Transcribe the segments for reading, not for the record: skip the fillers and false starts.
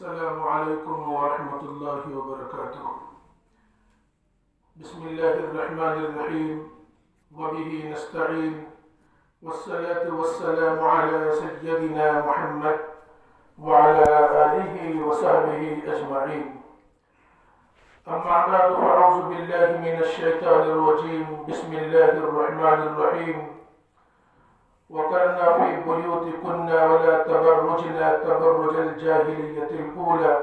السلام عليكم ورحمة الله وبركاته. بسم الله الرحمن الرحيم وبه نستعين والصلاة والسلام على سيدنا محمد وعلى آله وصحبه أجمعين. أما بعد فأعوذ بالله من الشيطان الرجيم. بسم الله الرحمن الرحيم. وقرنا في بيوتكن ولا تبرجن تبرج الجاهلية الأولى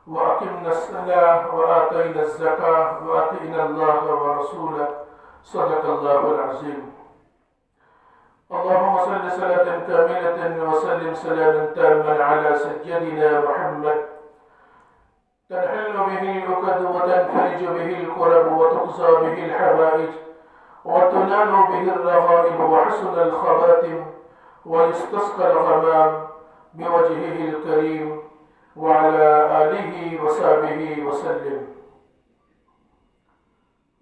وأقمنا الصلاة وآتينا الزكاة وأطعنا الله ورسوله صدق الله العظيم. اللهم صل صلاة كاملة وسلم سلاما تاما على سيدنا محمد تنحل به العقد وتنفرج به الكرب وتقضى به الحوائج وتنال به الرغائب وحسن الخواتم ويستسقى الغمام بوجهه الكريم وعلى آله وصحبه وسلم.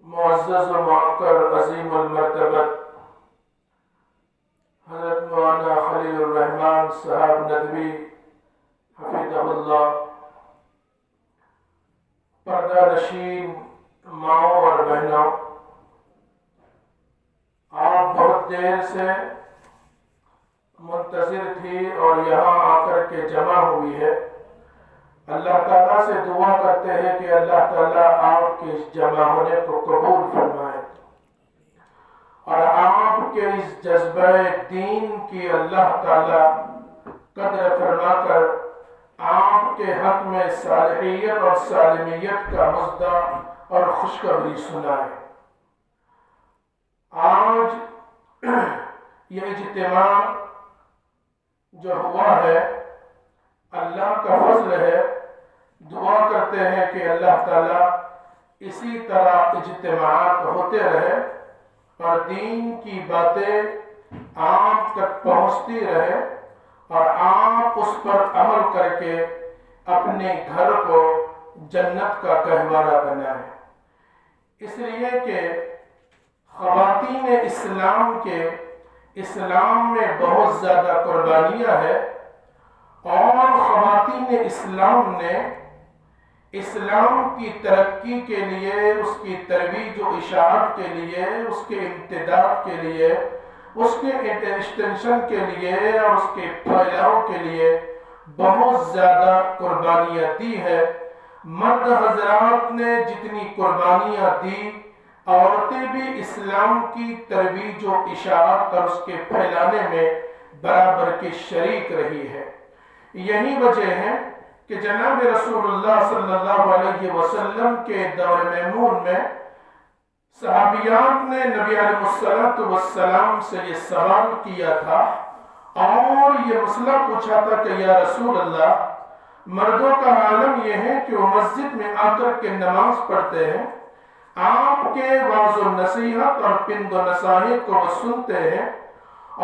معزز و معقر عظیم المرتبت حضرت مولانا خلیل الرحمن صاحب ندوی حفظہ اللہ، پردہ نشین ماؤں اور بہنوں، آپ بہت دیر سے منتظر تھی اور یہاں آ کر کے جمع ہوئی ہے. اللہ تعالیٰ سے دعا کرتے ہیں کہ اللہ تعالیٰ آپ کے اس جمع ہونے کو قبول فرمائے اور آپ کے اس جذبہ دین کی اللہ تعالیٰ قدر فرما کر آپ کے حق میں صالحیت اور سالمیت کا مژدہ اور خوشخبری سنائے. آج یہ اجتماع جو ہوا ہے اللہ کا فضل ہے. دعا کرتے ہیں کہ اللہ تعالیٰ اسی طرح اجتماعات ہوتے رہے اور دین کی باتیں آپ تک پہنچتی رہے اور آپ اس پر عمل کر کے اپنے گھر کو جنت کا گہوارہ بنائیں. اس لیے کہ خواتین اسلام کے اسلام میں بہت زیادہ قربانیاں ہیں اور خواتین اسلام نے اسلام کی ترقی کے لیے، اس کی ترویج و اشاعت کے لیے، اس کے امتداد کے لیے، اس کے ایکسٹینشن کے لیے اور اس کے پھیلاؤ کے لیے بہت زیادہ قربانیاں دی ہے. مرد حضرات نے جتنی قربانیاں دی، عورتیں بھی اسلام کی ترویج و اشاعت اور اس کے پھیلانے میں برابر کی شریک رہی ہے. یہی وجہ ہے کہ جناب رسول اللہ صلی اللہ علیہ وسلم کے دور میمون میں صحابیات نے نبی علیہ السلام سے یہ سوال کیا تھا اور یہ مسئلہ پوچھا تھا کہ یا رسول اللہ، مردوں کا عالم یہ ہے کہ وہ مسجد میں آ کر کے نماز پڑھتے ہیں، آپ کے وعظ و نصیحت اور پند و نصاحت کو وہ سنتے ہیں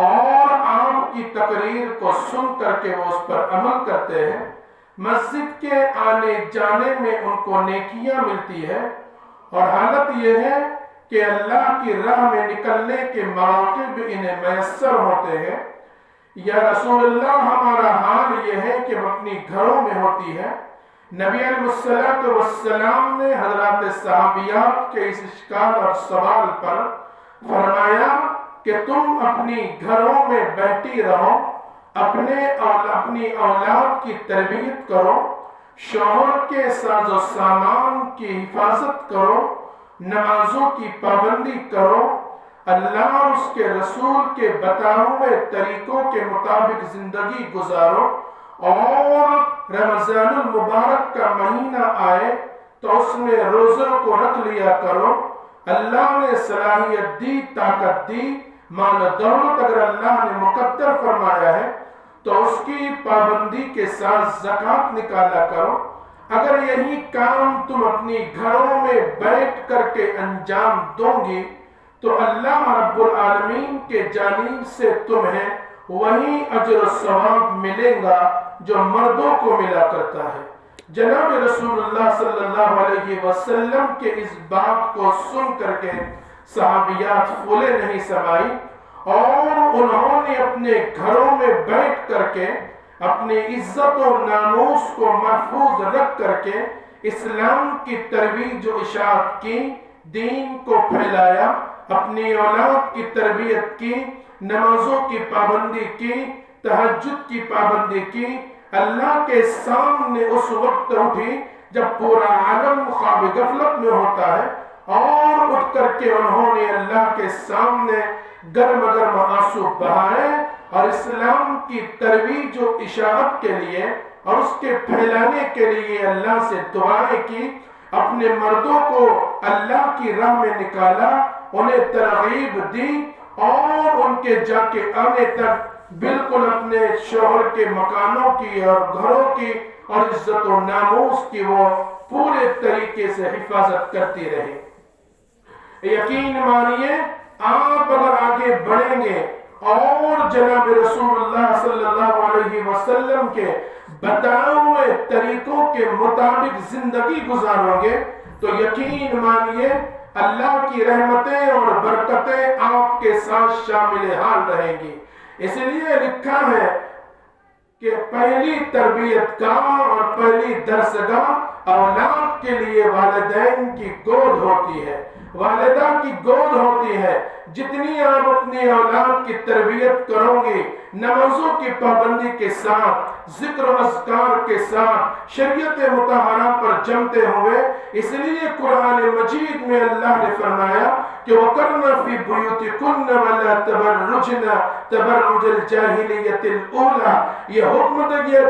اور آپ کی تقریر کو سن کر کے وہ اس پر عمل کرتے ہیں، مسجد کے آنے جانے میں ان کو نیکیاں ملتی ہے اور حالت یہ ہے کہ اللہ کی راہ میں نکلنے کے مواقع بھی انہیں میسر ہوتے ہیں. یا رسول اللہ، ہمارا حال یہ ہے کہ وہ اپنی گھروں میں ہوتی ہے. نبی علیہ السلام نے حضرات صحابیات کے اس اشکال اور سوال پر فرمایا کہ تم اپنی گھروں میں بیٹھی رہو، اپنی اولاد کی تربیت کرو، شوہر کے ساز و سامان کی حفاظت کرو، نمازوں کی پابندی کرو، اللہ اور اس کے رسول کے بتائے ہوئے طریقوں کے مطابق زندگی گزارو اور رمضان المبارک کا مہینہ آئے تو اس میں روزوں کو رکھ لیا کرو. اللہ نے صلاحیت دی، طاقت دی، مال و دولت اگر اللہ نے مقدر فرمایا ہے تو اس کی پابندی کے ساتھ زکوٰۃ نکالا کرو. اگر یہی کام تم اپنی گھروں میں بیٹھ کر کے انجام دو گی تو اللہ رب العالمین کے جانب سے تمہیں وہی اجر و ثواب ملے گا جو مردوں کو ملا کرتا ہے. جناب رسول اللہ صلی اللہ علیہ وسلم کے اس بات کو سن کر کے صحابیات پھولے نہیں سمائی اور انہوں نے اپنے گھروں میں بیٹھ کر کے اپنی عزت و ناموس کو محفوظ رکھ کر کے اسلام کی ترویج و اشاعت کی، دین کو پھیلایا، اپنی اولاد کی تربیت کی، نمازوں کی پابندی کی، تہجد کی پابندی کی، اللہ کے سامنے اس وقت اٹھی جب پورا عالم خواب غفلت میں ہوتا ہے، اور اٹھ کر کے انہوں نے اللہ کے سامنے گرم گرم آنسو بہائے اور اسلام کی ترویج و اشاعت کے لیے اور اس کے پھیلانے کے لیے اللہ سے دعائیں کی، اپنے مردوں کو اللہ کی راہ میں نکالا، انہیں ترغیب دی، اور ان کے جا کے آنے تک بالکل اپنے شوہر کے مکانوں کی اور گھروں کی اور عزت و ناموس کی وہ پورے طریقے سے حفاظت کرتی رہی۔ یقین مانیے آپ اگر آگے بڑھیں گے اور جناب رسول اللہ صلی اللہ علیہ وسلم کے بتائے ہوئے طریقوں کے مطابق زندگی گزارو گے تو یقین مانیے اللہ کی رحمتیں اور برکتیں آپ کے ساتھ شامل حال رہیں گی۔ اس لیے لکھا ہے کہ پہلی تربیت گاہ اور پہلی درسگاہ اولاد کے لیے والدین کی گود ہوتی ہے، والدہ کی گود ہوتی ہے۔ جتنی آپ اپنی اولاد کی تربیت کرو گے نمازوں کی پابندی کے ساتھ، ذکر و اذکار کے ساتھ، شریعت مطہرہ پر جمتے ہوئے، اس لیے قرآن مجید میں اللہ نے فرمایا کہ وَقَرْنَ فِي بُيُوتِكُنَّ وَلَا تَبَرُّجْنَ تَبَرُّجَ الْجَاهِلِيَّةِ الْأُولَى۔ یہ حکم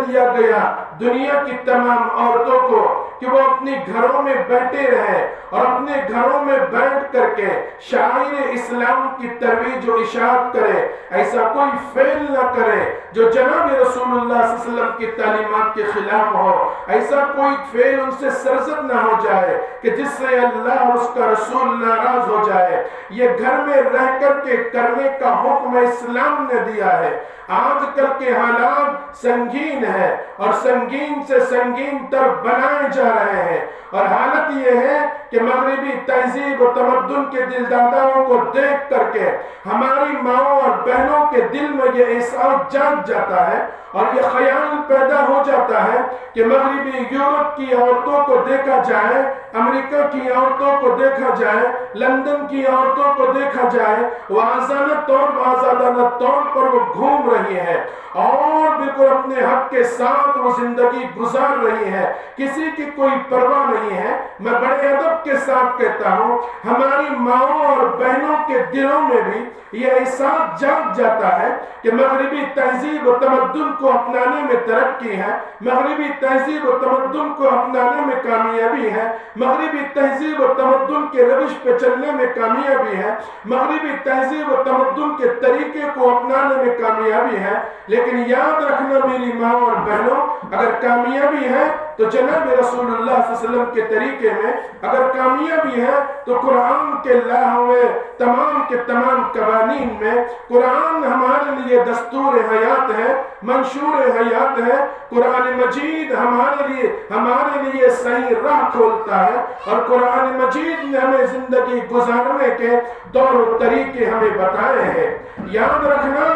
دیا گیا دنیا کی تمام عورتوں کو کہ وہ اپنی گھروں میں بیٹھے رہے اور اپنے گھروں میں بیٹھ کر کے شاعر اسلام کی ترویج و اشاعت کرے، ایسا کوئی فعل نہ کرے جو جناب رسول اللہ صلی اللہ علیہ وسلم کی تعلیمات کے خلاف ہو، ایسا کوئی فعل ان سے سرزد نہ ہو جائے کہ جس سے اللہ اور اس کا رسول ناراض ہو جائے۔ یہ گھر میں رہ کر کے کرنے کا حکم اسلام نے دیا ہے۔ آج کل کے حالات سنگین ہے اور سنگین سے سنگین تر بنائے جا رہے ہیں، اور حالت یہ ہے کہ مغربی تہذیب و تمدن کے دلداداؤں کو دیکھ کر کے ہماری ماؤں اور بہنوں کے دل میں یہ احساس جاگ جاتا ہے اور یہ خیال پیدا ہو جاتا ہے کہ مغربی یورپ کی عورتوں کو دیکھا جائے، امریکہ کی عورتوں کو دیکھا جائے، لندن کی عورتوں کو دیکھا جائے، وہ آزادانہ طور پر وہ گھوم رہی ہے اور بالکل اپنے حق کے ساتھ وہ زندگی گزار رہی ہے، کسی کی کوئی پرواہ نہیں ہے۔ میں بڑے ادب کے ساتھ کہتا ہوں ہماری ماؤں اور بہنوں کے دلوں میں بھی یہ احساس جاگ جاتا ہے کہ مغربی تہذیب و تمدن کو اپنانے میں ترقی ہے، مغربی تہذیب و تمدن کو اپنانے میں کامیابی ہے، مغربی تہذیب و تمدن کے روش پہ چلنے میں کامیابی ہے، مغربی تہذیب و تمدن کے طریقے کو اپنانے میں کامیابی ہے۔ لیکن یاد رکھنا میری ماں اور بہنوں، اگر کامیابی ہے تو جناب رسول اللہ صلی اللہ علیہ وسلم کے طریقے میں، اگر کامیابی ہے تو قرآن کے لائے ہوئے تمام کے تمام قوانین میں۔ قرآن ہمارے لیے دستور حیات ہے، منشور حیات ہے۔ قرآن مجید ہمارے لیے صحیح راہ کھولتا ہے، اور قرآن مجید نے ہمیں زندگی گزارنے کے دور و طریقے ہمیں بتائے ہیں۔ یاد رکھنا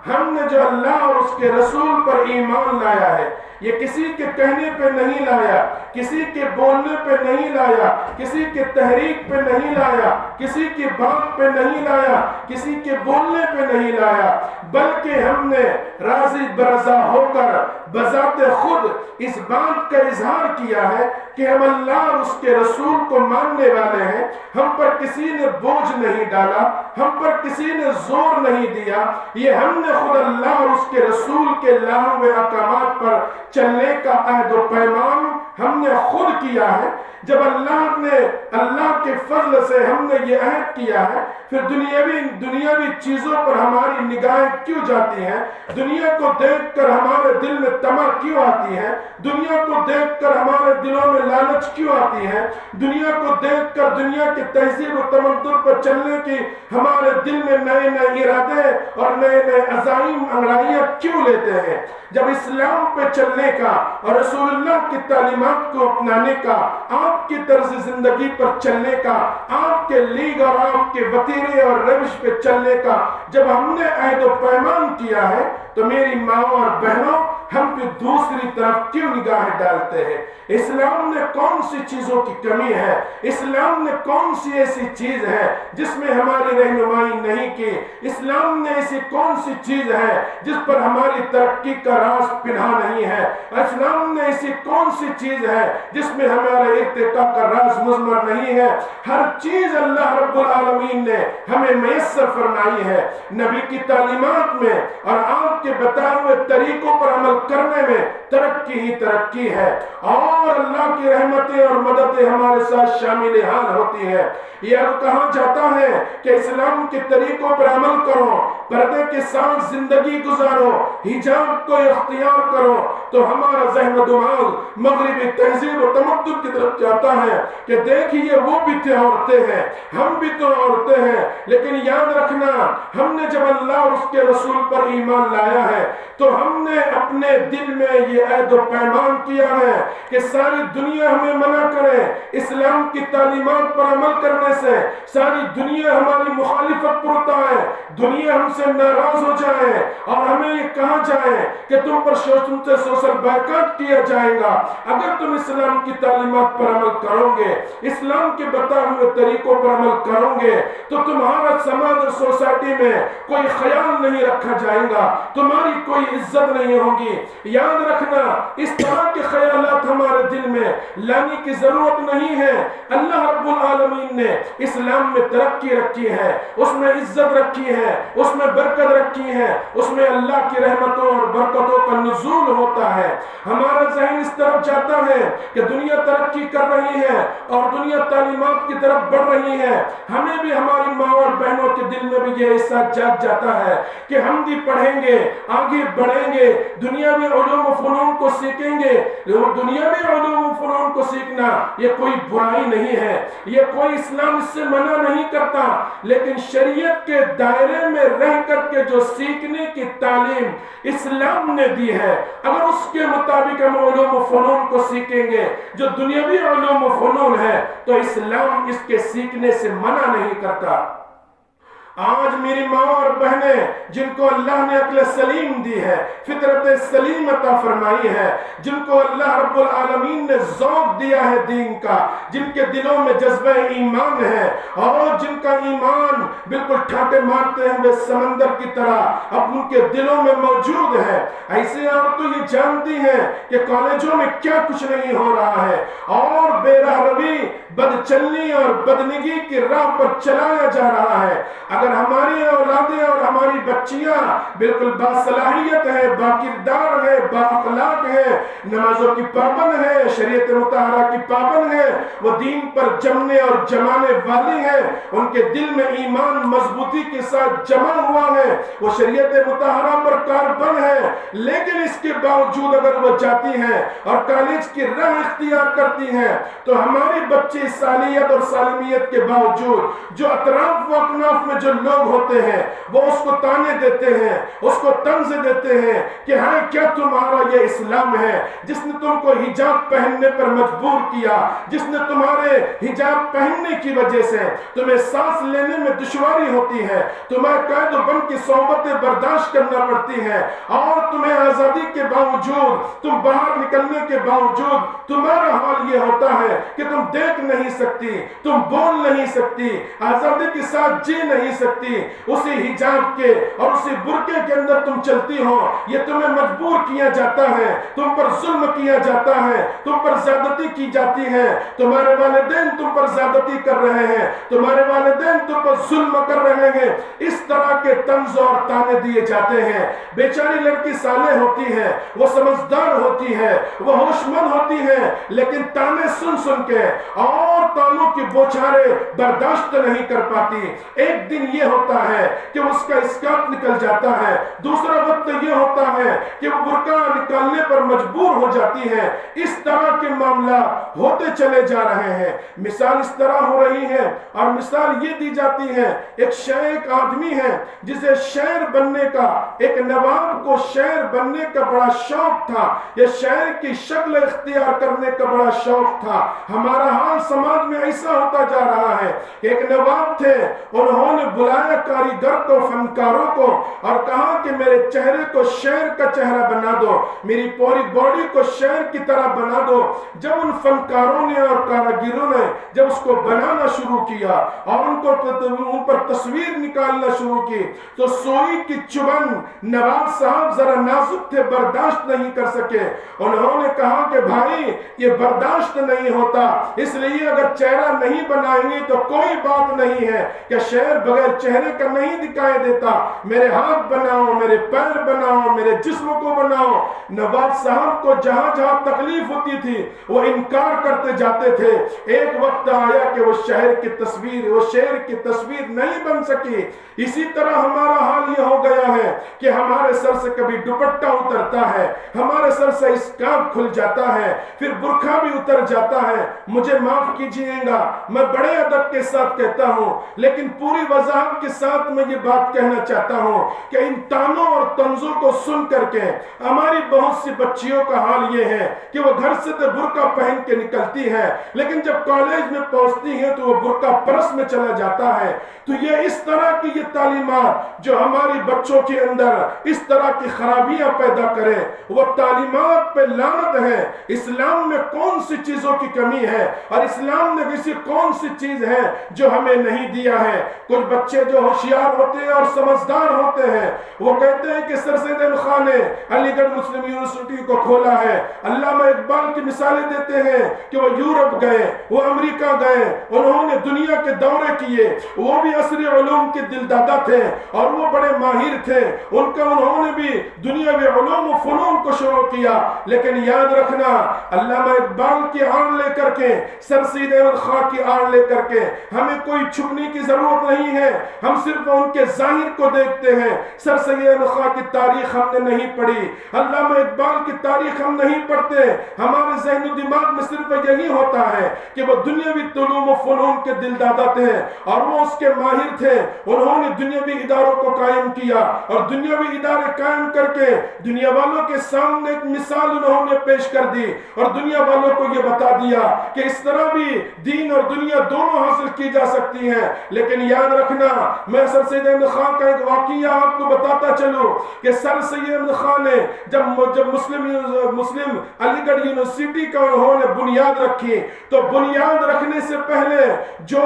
ہم نے جو اللہ اور اس کے رسول پر ایمان لایا ہے یہ کسی کے کہنے پہ نہیں لایا، کسی کے بولنے پہ نہیں لایا، کسی کے تحریک پہ نہیں لایا، کسی کی بات پہ نہیں لایا، کسی کے بولنے پہ نہیں لایا، بلکہ ہم نے راضی برضا ہو کر بذات خود اس بات کا اظہار کیا ہے کہ ہم اللہ اور اس کے رسول کو ماننے والے ہیں۔ ہم پر کسی نے بوجھ نہیں ڈالا، ہم پر کسی نے زور نہیں دیا، یہ ہم نے خود اللہ اور اس کے رسول کے لائے ہوئے احکامات پر چلنے کا عہد و پیمان ہم نے خود کیا ہے۔ جب اللہ کے فضل سے ہم نے یہ عہد کیا ہے، پھر دنیاوی چیزوں پر ہماری نگاہیں کیوں جاتی ہیں؟ دنیا کو دیکھ کر ہمارے دل میں طمع کیوں آتی ہے؟ دنیا کو دیکھ کر ہمارے دلوں میں لالچ کیوں آتی ہے؟ دنیا کو دیکھ کر دنیا کی تہذیب و تمدن پر چلنے کی ہمارے دل میں نئے نئے ارادے اور نئے نئے عزائم انگڑائیاں کیوں لیتے ہیں؟ جب اسلام پہ چلنے کا اور رسول اللہ کی تعلیمات کو اپنانے کا، آپ کی طرز زندگی پر چلنے کا، آپ کے لیگ اور آپ کے وتیرے اور روش پہ چلنے کا جب ہم نے عہد و پیمان کیا ہے تو میری ماں اور بہنوں، ہم دوسری طرف کیوں نگاہیں ڈالتے ہیں؟ اسلام نے کون سی چیزوں کی کمی ہے؟ اسلام نے کون سی ایسی چیز ہے جس میں ہماری رہنمائی نہیں کی؟ اسلام نے ایسی کون سی چیز ہے جس پر ہماری ترقی کا راز پنہا نہیں ہے؟ اسلام نے ایسی کون سی چیز ہے جس میں ہمارے ارتقاء کا راز مضمر نہیں ہے؟ ہر چیز اللہ رب العالمین نے ہمیں میسر فرمائی ہے۔ نبی کی تعلیمات میں اور آپ کے بتائے ہوئے طریقوں پر عمل کرنے میں ترقی ہی ترقی ہے، اور اللہ کی رحمتیں اور مددیں ہمارے ساتھ شامل حال ہوتی ہے۔ یہ کہا جاتا ہے کہ اسلام کے طریقوں پر عمل کرو، پردے کے ساتھ زندگی گزارو، حجاب کو اختیار کرو، تو ہمارا ذہن و دماغ مغربی تہذیب و تمدن کی طرف جاتا ہے کہ دیکھیے وہ بھی تو عورتیں ہیں، ہم بھی تو عورتیں ہیں۔ لیکن یاد رکھنا، ہم نے جب اللہ اور اس کے رسول پر ایمان لایا ہے تو ہم نے اپنے دل میں یہ عہد و پیمان کیا ہے کہ ساری دنیا ہمیں منع کرے اسلام کی تعلیمات پر عمل کرنے سے، ساری دنیا ہماری مخالفت پر اٹھائے، دنیا ہم سے ناراض ہو جائے اور ہمیں یہ کہا جائے کہ تم پر سوشل بائیکاٹ کیا جائے گا اگر تم اسلام کی تعلیمات پر عمل کرو گے، اسلام کے بتائے ہوئے طریقوں پر عمل کرو گے، تو تمہارا سماج اور سوسائٹی میں کوئی خیال نہیں رکھا جائے گا، تمہاری کوئی عزت نہیں ہوگی۔ یاد رکھنا، اس طرح کے خیالات ہمارے دل میں لانے کی ضرورت نہیں ہے۔ اللہ رب العالمین نے اسلام میں ترقی رکھی ہے، اس میں عزت رکھی ہے، اس میں برکت رکھی ہے، اس میں اللہ کی رحمتوں اور برکتوں کا نزول ہوتا ہے۔ ہمارا ذہن اس طرف جاتا ہے کہ دنیا ترقی کر رہی ہے اور دنیا تعلیمات کی طرف بڑھ رہی ہے، ہمیں بھی ہماری ماں اور بہنوں کے دل میں بھی یہ احساس جاگ جاتا ہے کہ ہم بھی پڑھیں گے، آگے بڑھیں گے، دنیاوی علوم و فنون کو سیکھیں گے۔ دنیاوی علوم و فنون کو سیکھنا یہ کوئی برائی نہیں ہے، یہ کوئی اسلام اس سے منع نہیں کرتا، لیکن شریعت کے دائرے میں رہ کر کے جو سیکھنے کی تعلیم اسلام نے دی ہے، اگر اس کے مطابق ہم علوم و فنون کو سیکھیں گے جو دنیاوی علوم و فنون ہے، تو اسلام اس کے سیکھنے سے منع نہیں کرتا۔ آج میری ماں اور بہنیں جن کو اللہ نے عقل سلیم دی ہے، فطرت سلیم عطا فرمائی ہے، جن کو اللہ رب العالمین نے ذوق دیا ہے دین کا، جن کے دلوں میں جذبہ ایمان ہے اور جن کا ایمان بالکل ٹھاٹے مارتے ہوئے سمندر کی طرح اب ان کے دلوں میں موجود ہے، ایسے آپ تو یہ جانتی ہیں کہ کالجوں میں کیا کچھ نہیں ہو رہا ہے اور بے راہ روی، بدچلنی اور بدنگی کی راہ پر چلایا جا رہا ہے۔ اگر ہماری اولادیں اور ہماری بچیاں بالکل باصلاحیت ہے، باکردار ہے، بااخلاق ہے، نمازوں کی پابند ہے، شریعت مطہرہ کی پابند ہے، وہ دین پر جمنے اور جمانے والی ہیں، ان کے دل میں ایمان مضبوطی کے ساتھ جمع ہوا ہے، وہ شریعت مطہرہ پر کاربند ہے، لیکن اس کے باوجود اگر وہ جاتی ہیں اور کالج کی راہ اختیار کرتی ہیں تو ہماری بچی صالحیت اور سالمیت کے باوجود جو اطراف و اکناف میں جو لوگ ہوتے ہیں وہ اس کو تانے دیتے ہیں، اس کو طنز دیتے ہیں کہ ہاں کیا تمہارا یہ اسلام ہے جس نے تم کو حجاب پہننے پر مجبور کیا، جس نے تمہارے حجاب پہننے کی وجہ سے تمہیں سانس لینے میں دشواری ہوتی ہے، تمہیں قید و بند کی صحبتیں برداشت کرنا پڑتی ہیں، اور تمہیں آزادی کے باوجود، تم باہر نکلنے کے باوجود تمہارا حال یہ ہوتا ہے کہ تم دیکھ نہیں سکتی، تم بول نہیں سکتی، آزادی کے ساتھ جی نہیں سکتی، اسی حجاب کے اور اسی برقعے کے اندر تم چلتی ہو، یہ تمہیں مجبور کیا جاتا ہے، تم پر ظلم کیا جاتا ہے، تم پر زیادتی کی جاتی ہے، تمہارے والدین تم پر زیادتی کر رہے ہیں، تمہارے والدین تم پر ظلم کر رہے ہیں، اس طرح کے طنز اور تانے دیے جاتے ہیں۔ بیچاری لڑکی صالح ہوتی ہے، وہ سمجھدار ہوتی ہے، وہ ہوش مند ہوتی ہے، لیکن تانے سن سن کے اور تانوں کی بوچھاریں برداشت نہیں کر پاتی۔ ایک دن یہ ہوتا ہے کہ اس کا اسکارف نکل جاتا ہے، دوسرا وقت یہ ہوتا ہے کہ وہ برقع نکالنے پر مجبور ہو جاتی ہے۔ اس طرح کے معاملات ہوتے چلے جا رہے ہیں۔ مثال اس طرح ہو رہی ہے اور مثال یہ دی جاتی ہے، ایک آدمی ہے جسے شاعر بننے کا، ایک نواب کو شاعر بننے کا بڑا شوق تھا، یہ شاعر کی شکل اختیار کرنے کا بڑا شوق تھا۔ ہمارا حال سماج میں ایسا ہوتا جا رہا ہے، ایک نواب تھے، انہوں نے بلایا کاریگر کو، فنکاروں کو، اور کہا کہ میرے چہرے کو شعر کا چہرہ بنا دو، میری پوری باڈی کو شعر کی طرح بنا دو۔ جب ان فنکاروں نے اور کاریگروں نے جب اس کو بنانا شروع کیا اور ان پر تصویر نکالنا شروع کی تو سوئی کی چبن نواب صاحب ذرا نازک تھے، برداشت نہیں کر سکے۔ انہوں نے کہا کہ بھائی یہ برداشت نہیں ہوتا، اس لیے اگر چہرہ نہیں بنائیں گے تو کوئی بات نہیں ہے کہ شعر بغیر چہرے کا نہیں دکھائی دیتا، میرے ہاتھ بناؤ، میرے پیر بناؤ، میرے جسم کو بناؤ۔ نواب صاحب کو جہاں جہاں تکلیف ہوتی تھی وہ انکار کرتے جاتے تھے۔ ایک وقت آیا کہ وہ شہر کی تصویر، وہ شہر کی تصویر نہیں بن سکی۔ اسی طرح ہمارا حال یہ ہو گیا ہے کہ ہمارے سر سے کبھی دوپٹہ اترتا ہے، ہمارے سر سے اسکارف کھل جاتا ہے، پھر برقع بھی اتر جاتا ہے۔ مجھے معاف کیجیے گا، میں بڑے ادب کے ساتھ کہتا ہوں، لیکن پوری وضاحت کے ساتھ میں یہ بات کہنا چاہتا ہوں کہ ان تانوں اور طنزوں کو سن کر کے ہماری بہت سی بچیوں کا حال یہ ہے کہ وہ گھر سے تو برقع پہن کے نکلتی ہے، لیکن جب کالج میں پہنچتی ہے تو وہ برقع پرس میں چلا جاتا ہے۔ تو یہ اس طرح کی یہ تعلیمات جو ہماری بچوں کے اندر اس طرح کی خرابیاں پیدا کرے، وہ تعلیمات پہ لعنت ہے۔ اسلام میں کون سی چیزوں کی کمی ہے اور اسلام نے کسی کون سی چیز ہے جو ہمیں نہیں دیا ہے؟ کچھ بچے جو ہوشیار ہوتے ہیں اور سمجھدار ہوتے ہیں وہ کہتے ہیں کہ سر سید احمد خان نے علی گڑھ مسلم یونیورسٹی کو کھولا ہے۔ علامہ اقبال کی مثالیں دیتے ہیں کہ وہ یورپ گئے، وہ امریکہ گئے، انہوں نے دنیا کے دورے کیے، وہ بھی عصری علوم کے دلدادہ تھے اور وہ بڑے ماہر تھے، انہوں نے بھی دنیاوی علوم و فنون کو شروع کیا۔ لیکن یاد رکھنا، علامہ اقبال کی آڑ لے کر کے، سر سید احمد خان کی آڑ لے کر کے ہمیں کوئی چھپنے کی ضرورت نہیں ہے، ہم صرف ان کے ظاہر کو دیکھتے ہیں۔ سر سید احمد خان کی تاریخ ہم نے نہیں پڑھی، علامہ اقبال کی تاریخ ہم نہیں پڑھتے، ہمارے ذہن و دماغ میں صرف یہی ہوتا ہے کہ وہ دنیاوی علوم و فنون کے دلدادہ تھے اور وہ اس کے ماہر تھے، انہوں نے دنیاوی اداروں کو قائم کیا اور دنیاوی ادارے قائم کر کے دنیا والوں کے سامنے ایک مثال انہوں نے پیش کر دی اور دنیا والوں کو یہ بتا دیا کہ اس طرح بھی دین اور دنیا دونوں حاصل کی جا سکتی ہیں۔ لیکن یاد رکھنا، میں سر سید احمد خان کا ایک واقعہ آپ کو بتاتا چلوں کہ سر سید احمد خان نے جب مسلم علی گڑھ یونیورسٹی کا انہوں نے بنیاد رکھی تو بنیاد رکھنے سے پہلے جو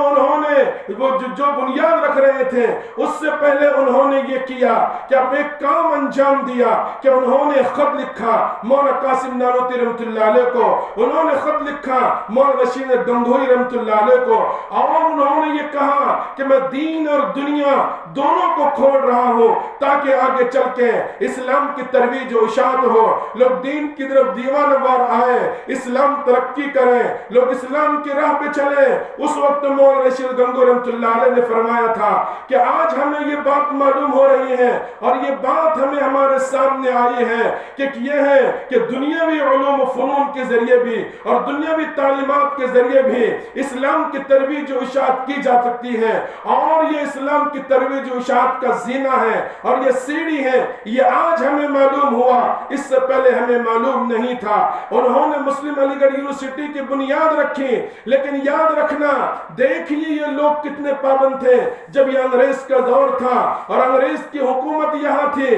بنیاد رکھ رہے تھے اس سے پہلے انہوں نے یہ کیا کہ اپنے ایک کام انجام دیا کہ انہوں نے خط لکھا مولانا قاسم نانوتوی رحمۃ اللہ علیہ کو، انہوں نے خط لکھا مولانا رشید گنگوہی رحمۃ اللہ علیہ کو، اور انہوں نے یہ کہا کہ میں دین اور دنیا دونوں کو کھول رہا ہوں تاکہ آگے چل کے اسلام کی ترویج و اشاعت ہو، لوگ دین کی طرف دیوانہ وار آئے، اسلام ترقی کریں، لوگ اسلام کی راہ پہ چلے۔ اس وقت مولانا رشید گنگوہی رحمۃ اللہ علیہ نے فرمایا تھا کہ آج ہمیں یہ بات معلوم ہو رہی ہے اور یہ بات ہمیں ہمارے سامنے آئی ہے کہ یہ ہے کہ دنیاوی علوم و فنون کے ذریعے بھی اور دنیاوی تعلیمات کے ذریعے بھی اسلام کی ترویج و اشاعت کی جا سکتی ہے، اور یہ اسلام کی ترویج و اشاعت کا زینہ ہے اور یہ سیڑھی ہے۔ یہ آج ہمیں معلوم ہوا، اس سے پہلے ہمیں معلوم نہیں تھا۔ انہوں نے مسلم علی گڑھ یونیورسٹی کی بنیاد رکھی، لیکن یاد رکھنا، دیکھیے یہ لوگ کتنے پابند تھے جب یہ انگریز کا دور تھا اور انگریز کی حکومت یہاں تھی۔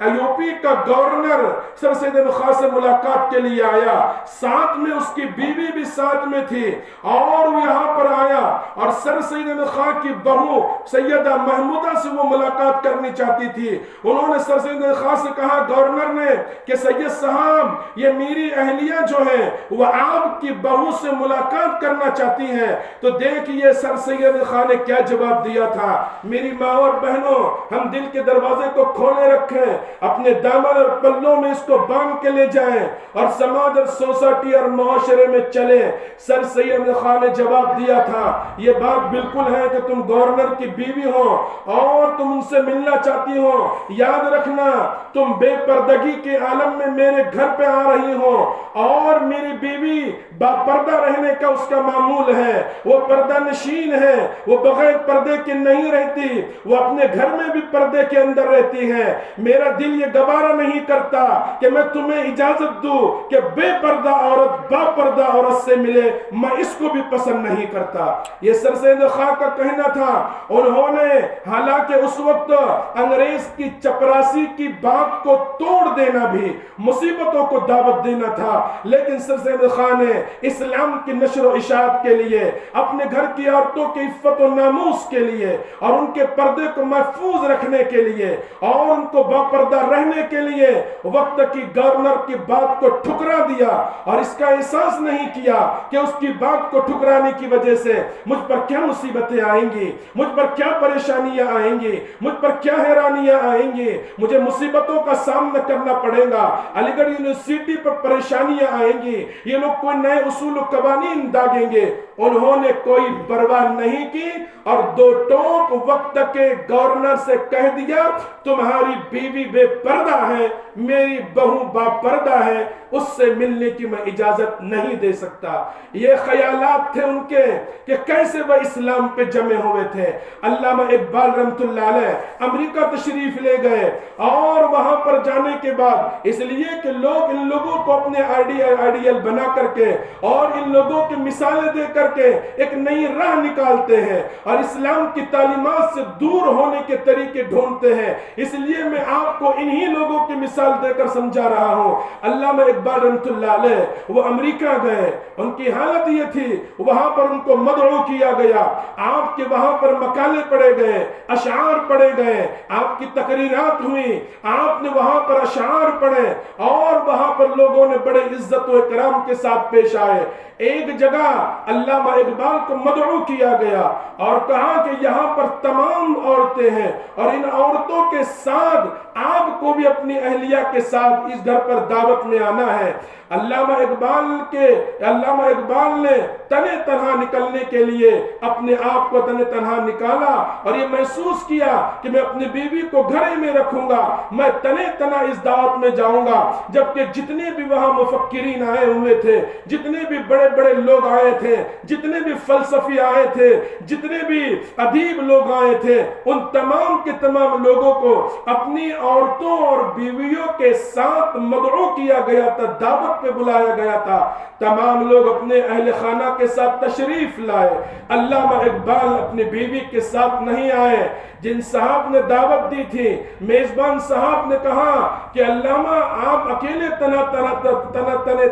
یوپی کا گورنر سر سید احمد خان سے ملاقات کے لیے آیا، ساتھ میں اس کی بیوی بھی ساتھ میں تھی، اور وہ یہاں پر آیا اور سر سید احمد خان کی بہو سیدہ محمودہ سے وہ ملاقات کرنی چاہتی تھی۔ انہوں نے سر سید احمد خان سے کہا گورنر نے کہ سید صاحب یہ میری اہلیہ جو ہے وہ آپ کی بہو سے ملاقات کرنا چاہتی ہیں۔ تو دیکھیے سر سید احمد خان نے کیا جواب دیا تھا، میری ماں اور بہنوں، ہم دل کے دروازے کو کھولے رکھیں، اپنے دامن اور پلوں میں اس کو باندھ کے لے جائیں اور سماج اور سوسائٹی اور معاشرے میں چلیں۔ سر سید احمد خان نے جواب دیا تھا، یہ بات بالکل ہے کہ تم گورنر کی بیوی ہو اور تم ان سے ملنا چاہتی ہو، یاد رکھنا تم بے پردگی کے عالم میں میرے گھر پہ آ رہی ہوں اور میری بیوی با پردہ رہنے کا اس کا معمول ہے، وہ پردہ نشین ہے، وہ بغیر پردے کے نہیں رہتی، وہ اپنے گھر میں بھی پردے کے اندر رہتی ہے، میرا دل یہ گوارا نہیں کرتا کہ میں تمہیں اجازت دوں کہ بے پردہ عورت با پردہ عورت سے ملے، میں اس کو بھی پسند نہیں کرتا۔ یہ سر سید خان کا کہنا تھا۔ انہوں نے حالانکہ اس وقت انگریز کی چپراسی کی بات کو توڑ دینا بھی مصیبتوں کو دعوت دینا تھا، لیکن سر سید خان نے اسلام کی نشر و اشاعت کے لیے، اپنے گھر کی عورتوں کی عفت و ناموس کے لیے اور ان کے پردے کو محفوظ رکھنے کے لیے اور ان کو با پردہ رہنے کے لیے وقت کی گورنر کی بات کو ٹھکرا دیا اور اس کا احساس نہیں کیا کہ اس کی بات کو ٹھکرانے کی وجہ سے مجھ پر کیا مصیبتیں آئیں گی، مجھ پر کیا پریشانیاں آئیں گی، مجھ پر کیا حیرانیاں آئیں گی، مجھے مصیبتوں کا سامنا کرنا پڑے گا، علی گڑھ یونیورسٹی پر پریشانیاں آئیں گی، یہ لوگ کوئی نئے اصول و قوانین داغیں گے۔ انہوں نے کوئی پرواہ نہیں کی اور دو ٹوک وقت کے گورنر سے کہہ دیا تمہاری بیوی بے پردہ ہے، میری بہو با پردہ ہے، اس سے ملنے کی میں اجازت نہیں دے سکتا۔ یہ خیالات تھے ان کے کہ کیسے وہ اسلام پہ جمے ہوئے تھے۔ علامہ اقبال رحمت اللہ علیہ امریکہ تشریف لے گئے اور وہاں پر جانے کے بعد اس لیے کہ لوگ ان لوگوں کو اپنے آئیڈیل بنا کر کے اور ان لوگوں کی مثالیں دے کر کے ایک نئی راہ نکالتے ہیں اور اسلام کی تعلیمات سے دور ہونے کے طریقے ڈھونڈتے ہیں، اس لیے میں آپ کو انہی لوگوں کی مثال دے کر سمجھا رہا ہوں۔ علامہ اقبال رحمت اللہ علیہ وہ امریکہ گئے، ان کی حالت یہ تھی، وہاں پر ان کو مدعو کیا گیا، آپ کے وہاں پر مقالے پڑھے گئے، اشعار پڑھے گئے، آپ کی تقریرات ہوئی، آپ نے وہاں پر اشعار پڑھے اور وہاں پر لوگوں نے بڑے عزت و اکرام کے ساتھ پیش آئے۔ ایک جگہ علامہ اقبال کو مدعو کیا گیا اور کہا کہ یہاں پر تمام عورتیں ہیں اور ان عورتوں کے ساتھ آپ کو بھی اپنی اہلیہ کے ساتھ اس گھر پر دعوت میں آنا ہے۔ علامہ اقبال نے تنے تنہا نکلنے کے لیے اپنے آپ کو تنے تنہا نکالا اور یہ محسوس کیا کہ میں اپنی بیوی کو گھر میں رکھوں گا، میں تنے تنہا اس دعوت میں جاؤں گا، جبکہ جتنے بھی وہاں مفکرین آئے ہوئے تھے، جتنے بھی بڑے بڑے لوگ آئے تھے، جتنے بھی فلسفی آئے تھے، جتنے بھی ادیب لوگ آئے تھے، ان تمام کے تمام لوگوں کو اپنی عورتوں اور بیویوں کے ساتھ مدعو کیا گیا تھا، دعوت پہ بلایا گیا تھا۔ تمام لوگ اپنے اہل خانہ کے ساتھ تشریف لائے، علامہ اقبال اپنی بیوی کے ساتھ نہیں آئے۔ جن صاحب نے دعوت دی تھی، میزبان صاحب نے کہا کہ علامہ آپ اکیلے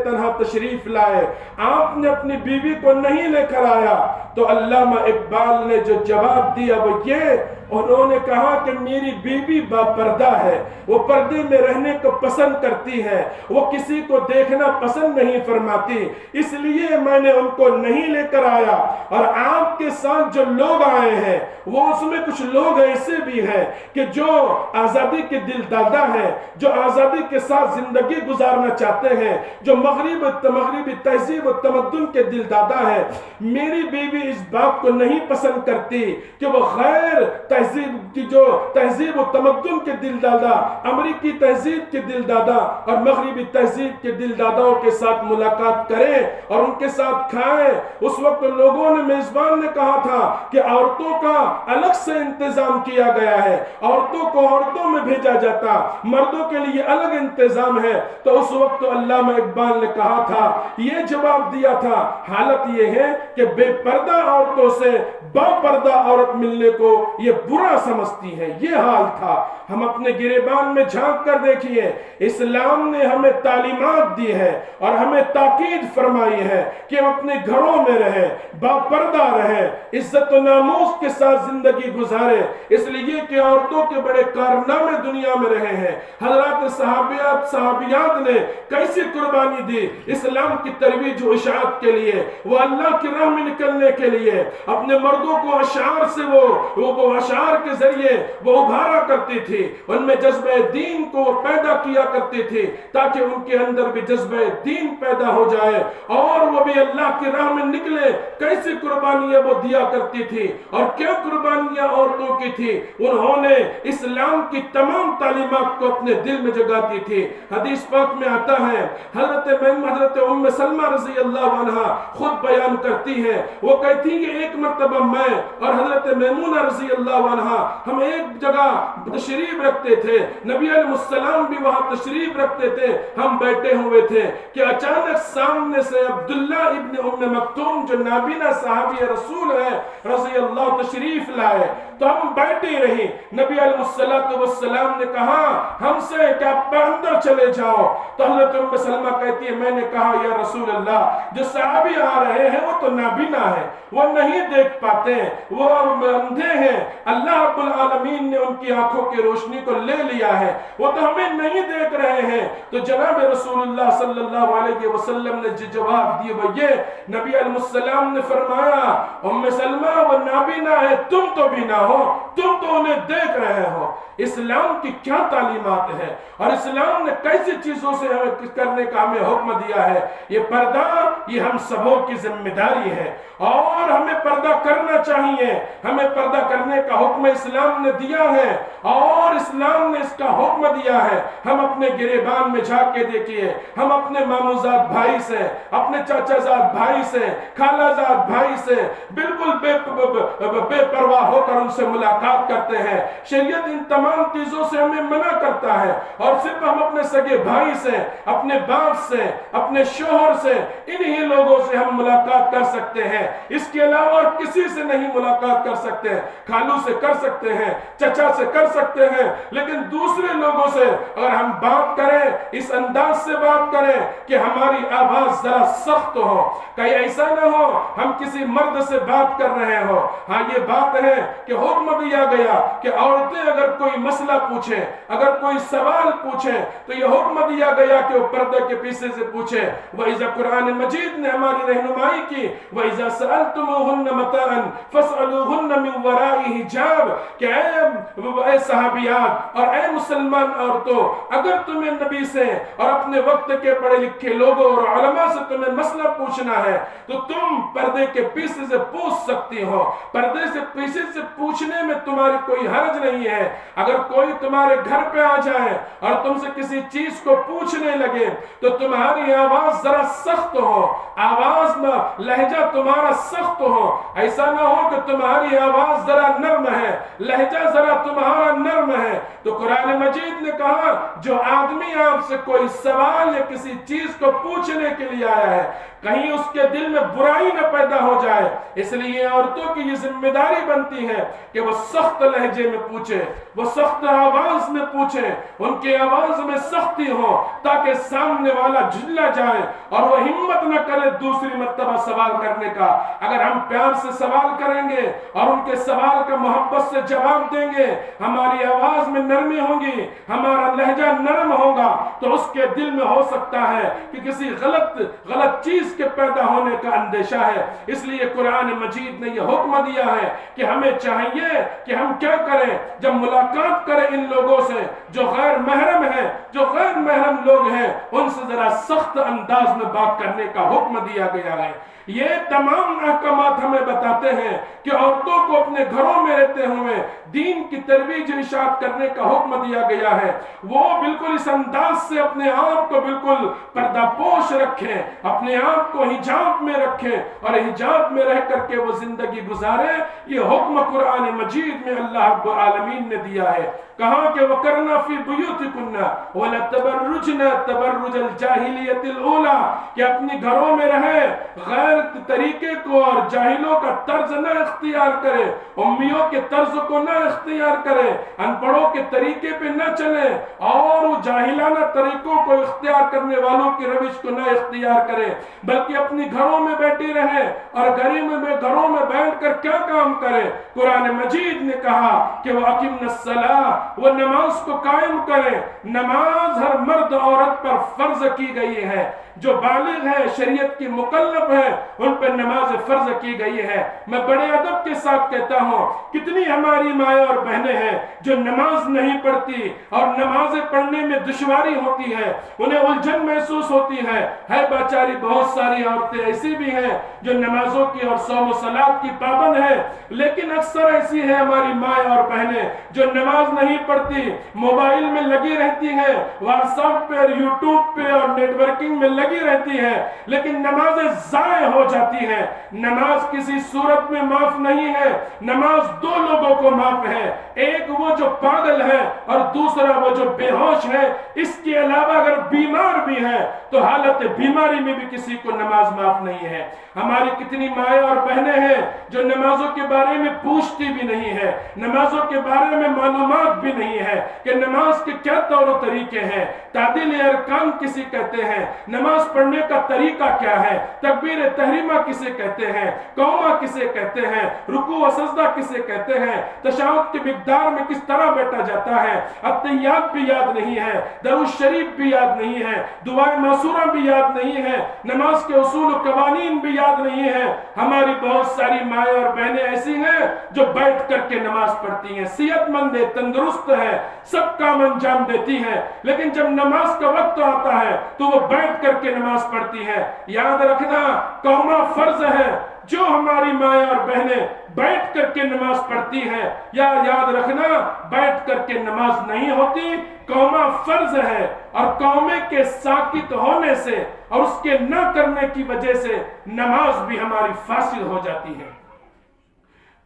تنہا تشریف لائے، آپ نے اپنی بیوی کو نہیں لے کر آیا۔ تو علامہ اقبال نے جو جواب دیا وہ یہ، انہوں نے کہا کہ میری بیوی با پردہ ہے، وہ پردے میں رہنے کو پسند کرتی ہے، وہ کسی کو دیکھنا پسند نہیں فرماتی، اس لیے میں نے ان کو نہیں لے کر آیا۔ اور آپ کے ساتھ جو لوگ آئے ہیں وہ اس میں کچھ لوگ ایسے بھی ہیں کہ جو آزادی کے دل دادا ہیں، جو آزادی کے ساتھ زندگی گزارنا چاہتے ہیں، جو مغربی تہذیب و تمدن کے دل دادا ہے۔ میری بیوی اس بات کو نہیں پسند کرتی کہ وہ غیر تہذیب کی جو تہذیب و تمدن کے دل دادا، امریکی تہذیب کے دل دادا اور مغربی تہذیب کے دل داداؤں کے ساتھ ملاقات کریں اور ان کے ساتھ کھائیں۔ اس وقت لوگوں نے، میزبان نے کہا تھا کہ عورتوں کا الگ سے انتظام کیا گیا ہے، عورتوں کو عورتوں میں بھیجا جاتا، مردوں کے لیے الگ انتظام ہے۔ تو اس وقت علامہ اقبال نے کہا تھا، یہ جواب دیا تھا، حالت یہ ہے کہ بے پردہ عورتوں سے با پردہ عورت ملنے کو یہ برا سمجھتی ہے۔ یہ حال تھا۔ ہم اپنے گریبان میں جھانک کر دیکھیے، اسلام نے ہمیں تعلیمات دی ہے اور ہمیں تاکید فرمائی ہے کہ ہم اپنے گھروں میں رہیں، با پردہ رہیں، عزت و ناموس کے ساتھ زندگی گزارے، اس لیے کہ عورتوں کے بڑے کارنامے دنیا میں رہے ہیں۔ حضرات صحابیات نے کیسی قربانی دی اسلام کی ترویج و اشاعت کے لیے، وہ اللہ کی راہ میں نکلنے کے لیے اپنے مردوں کو اشعار سے وہ اشعار اشعار کے ذریعے وہ ابھارا کرتے تھے، ان میں جذبہ دین کو پیدا کیا کرتے تھے تاکہ ان کے اندر بھی جذبہ دین پیدا ہو جائے اور وہ بھی اللہ کی راہ میں نکلے۔ کیسی قربانیاں وہ دیا کرتی تھی اور کیا قربانیاں عورتوں کی تھی، انہوں نے اسلام کی تمام تعلیمات کو اپنے دل میں جگاتی تھی۔ حدیث پاک میں آتا ہے، حضرت ام سلمہ رضی اللہ عنہ خود بیان کرتی ہے، وہ کہتی ہیں کہ ایک مرتبہ میں اور حضرت میمونہ رضی اللہ عنہ ہم ایک جگہ تشریف رکھتے تھے، نبی علیہ السلام بھی وہاں تشریف رکھتے تھے، ہم بیٹھے ہوئے تھے کہ اچانک سامنے سے عبداللہ ابن ام مکتوم جو نابینا صحابی رسول ہے رضی اللہ تشریف لائے، تو ہم بیٹھے رہے۔ نبی علیہ السلام نے کہا ہم سے کہ آپ اندر چلے جاؤ، تو حضرت ام سلمہ کہتی ہے میں نے کہا یا رسول اللہ جو صحابی آ رہے ہیں وہ تو نابینا ہے، وہ نہیں دیکھ پاتے ہیں، وہ اندھے ہیں، اللہ رب العالمین نے ان کی آنکھوں کی روشنی کو لے لیا ہے، وہ تو ہمیں نہیں دیکھ رہے ہیں۔ تو جناب رسول اللہ صلی اللہ علیہ وسلم نے جواب دیے وہ یہ، نبی علیہ السلام نے فرمایا ام سلمہ وہ نابینا ہے، تم تو بھی نہ ہو، تم تو انہیں دیکھ رہے ہو۔ اسلام کی کیا تعلیمات ہے اور اسلام نے کیسی چیزوں سے ہمیں کرنے کا ہمیں حکم دیا ہے۔ یہ پردہ یہ ہم سبوں کی ذمہ داری ہے اور ہمیں پردہ کرنا چاہیے، ہمیں پردہ کرنے کا حکم اسلام نے دیا ہے اور اسلام نے اس کا حکم دیا ہے۔ ہم اپنے گریبان میں جھانک کے دیکھیے، ہم اپنے ماموزاد بھائی سے، اپنے چاچا زاد بھائی سے، خالہ زاد بھائی سے بالکل بے پرواہ ہو کر ان سے ملاقات کرتے ہیں۔ شریعت ان تمام چیزوں سے ہمیں منع کرتا ہے اور صرف ہم اپنے سگے بھائی سے، اپنے باپ سے، اپنے شوہر سے، انہی لوگوں سے ہم ملاقات کر سکتے ہیں، اس کے علاوہ اور کسی سے نہیں ملاقات کر سکتے ہیں۔ خالو سے کر سکتے ہیں، چچا سے کر سکتے ہیں، لیکن دوسرے لوگوں سے اگر ہم بات کریں اس انداز سے بات کریں کہ ہماری آواز ذرا سخت ہو، کہیں ایسا نہ ہو ہم کسی مرد سے بات کر رہے ہو۔ ہاں یہ بات ہے کہ حکم دیا گیا کہ عورتیں اگر کوئی مسئلہ پوچھیں، اگر کوئی سوال پوچھیں تو یہ حکم دیا گیا کہ وہ پردے کے پیچھے سے پوچھیں۔ وَإِذَا قرآن مجید نے ہماری رہنمائی کی وَإِذَا سَأَلْتُمُوهُنَّ مَتَاعًا فَاسْأَلُوهُنَّ مِنْ وَرَائِ حِجَابٍ کہ اے صحابیات اور اے مسلمان عورتوں، اگر تمہیں نبی سے اور اپنے وقت کے پڑھے لکھے لوگوں اور علماء سے تمہیں مسئلہ پوچھنا ہے تو تم پردے کے پیچھے سے پوچھ سکتی ہو۔ پردے سے پیچھے سے پوچھنے میں تمہاری کوئی حرج نہیں ہے۔ اگر کوئی تمہارے گھر پہ آ جائے اور تم سے کسی چیز کو پوچھنے لگے تو تمہاری آواز ذرا سخت ہو، آواز میں لہجہ تمہارا سخت ہو، ایسا نہ ہو کہ تمہاری آواز ذرا نرم ہے، لہجہ ذرا تمہارا نرم ہے۔ تو قرآن مجید نے کہا جو آدمی آپ سے کوئی سوال یا کسی چیز کو پوچھنے کے لیے آیا ہے کہیں اس کے دل میں برائی نہ پیدا ہو جائے، اس لیے عورتوں کی یہ ذمہ داری بنتی ہے کہ وہ سخت لہجے میں پوچھے، وہ سخت آواز میں پوچھے، ان کی آواز میں سختی ہو تاکہ سامنے والا جھلا جائے اور وہ ہمت نہ کرے دوسری مرتبہ سوال کرنے کا۔ اگر ہم پیار سے سوال کریں گے اور ان کے سوال کا محبت سے جواب دیں گے، ہماری آواز میں نرمی ہوگی، ہمارا لہجہ نرم ہوگا، تو اس کے دل میں ہو سکتا ہے کہ کسی غلط چیز کے پیدا ہونے کا اندیشہ ہے۔ اس لیے قرآن مجید نے یہ حکم دیا ہے کہ ہمیں چاہیے کہ ہم کیا کریں جب ملاقات کریں ان لوگوں سے جو غیر محرم ہیں، جو غیر محرم لوگ ہیں، ان سے ذرا سخت انداز میں بات کرنے کا حکم دیا گیا ہے۔ یہ تمام احکامات ہمیں بتاتے ہیں کہ عورتوں کو اپنے گھروں میں رہتے ہوئے دین کی ترویج ارشاد کرنے کا حکم دیا گیا ہے، وہ بالکل اس انداز سے اپنے آپ کو بالکل پردہ پوش رکھیں، اپنے آپ کو حجاب میں رکھیں اور حجاب میں رہ کر کے وہ زندگی گزارے۔ یہ حکم قرآن مجید میں اللہ رب العالمین نے دیا ہے۔ کہا کہ وَقَرْنَا فِي بُيُوتِكُنَّ وَلَا تَبَرُّجْنَا تَبَرُّجَ الْجَاهِلِيَّةِ الْأُولَى کہ اپنی گھروں میں رہے، غیر طریقے کو اور جاہلوں کا طرز نہ اختیار کرے، امیوں کے طرز کو نہ اختیار کرے، ان پڑھوں کے طریقے پہ نہ چلے اور وہ جاہلانہ طریقوں کو اختیار کرنے والوں کی روش کو نہ اختیار کریں، بلکہ اپنی گھروں میں بیٹھی رہیں اور گھروں میں بیٹھ کر کیا کام کریں؟ قرآن مجید نے کہا کہ وَأَقِمْنَ الصَّلَاةَ، وہ نماز کو قائم کریں۔ نماز ہر مرد عورت پر فرض کی گئی ہے، جو بالغ ہے، شریعت کی مکلف ہے، ان پر نماز فرض کی گئی ہے۔ میں بڑے ادب کے ساتھ کہتا ہوں، کتنی ہماری مائیں اور بہنیں ہیں جو نماز نہیں پڑھتی اور نمازیں پڑھنے میں دشواری ہوتی ہے، انہیں الجھن محسوس ہوتی ہے بیچاری بہت ساری عورتیں ایسی بھی ہیں جو نمازوں کی اور صوم و صلات کی پابند ہیں، لیکن اکثر ایسی ہیں ہماری مائیں اور بہنیں جو نماز نہیں پڑھتی، موبائل میں لگی رہتی ہیں، واٹس ایپ پہ، یوٹیوب پہ اور نیٹ ورکنگ میں لگی رہتی ہیں، لیکن نمازیں ضائع ہو جاتی ہیں۔ نماز کسی صورت میں معاف نہیں ہے، نماز دو لوگوں کو معاف ہے، ایک وہ جو پاگل ہے اور دوسرا وہ جو بے ہوش ہے۔ اس کے علاوہ اگر بیمار بھی ہے تو حالت بیماری میں بھی کسی کو نماز معاف نہیں ہے۔ ہماری کتنی مائیں اور بہنیں ہیں جو نمازوں کے بارے میں پوچھتی بھی نہیں ہے، نمازوں کے بارے میں معلومات بھی نہیں ہے کہ نماز کے کیا طور و طریقے ہیں، تعدیل ارکان کسی کہتے ہیں، نماز پڑھنے کا طریقہ کیا ہے، تکبیر تحریمہ کسے کہتے ہیں، قومہ کسے کہتے ہیں، رکوع و سجدہ کسے کہتے ہیں، تشہد کی مقدار میں کس طرح بیٹھا جاتا ہے، التحیات بھی یاد نہیں ہے، درود شریف بھی یاد نہیں ہے، دعائے معصورہ بھی یاد نہیں ہے، نماز کے اصول و قوانین بھی یاد نہیں ہے۔ ہماری بہت ساری مائیں اور بہنیں ایسی ہیں جو بیٹھ کر کے نماز پڑھتی ہیں، صحت مند ہے، تندرست ہے، سب کام انجام دیتی ہیں، لیکن جب نماز کا وقت آتا ہے تو وہ بیٹھ کر کے نماز پڑھتی ہے۔ یاد رکھنا، قومہ فرض ہے، جو ہماری مائیں اور بہنیں بیٹھ کر کے نماز پڑھتی ہیں، یا یاد رکھنا بیٹھ کر کے نماز نہیں ہوتی، قومہ فرض ہے، اور قومے کے ساکت ہونے سے اور اس کے نہ کرنے کی وجہ سے نماز بھی ہماری فاسد ہو جاتی ہے۔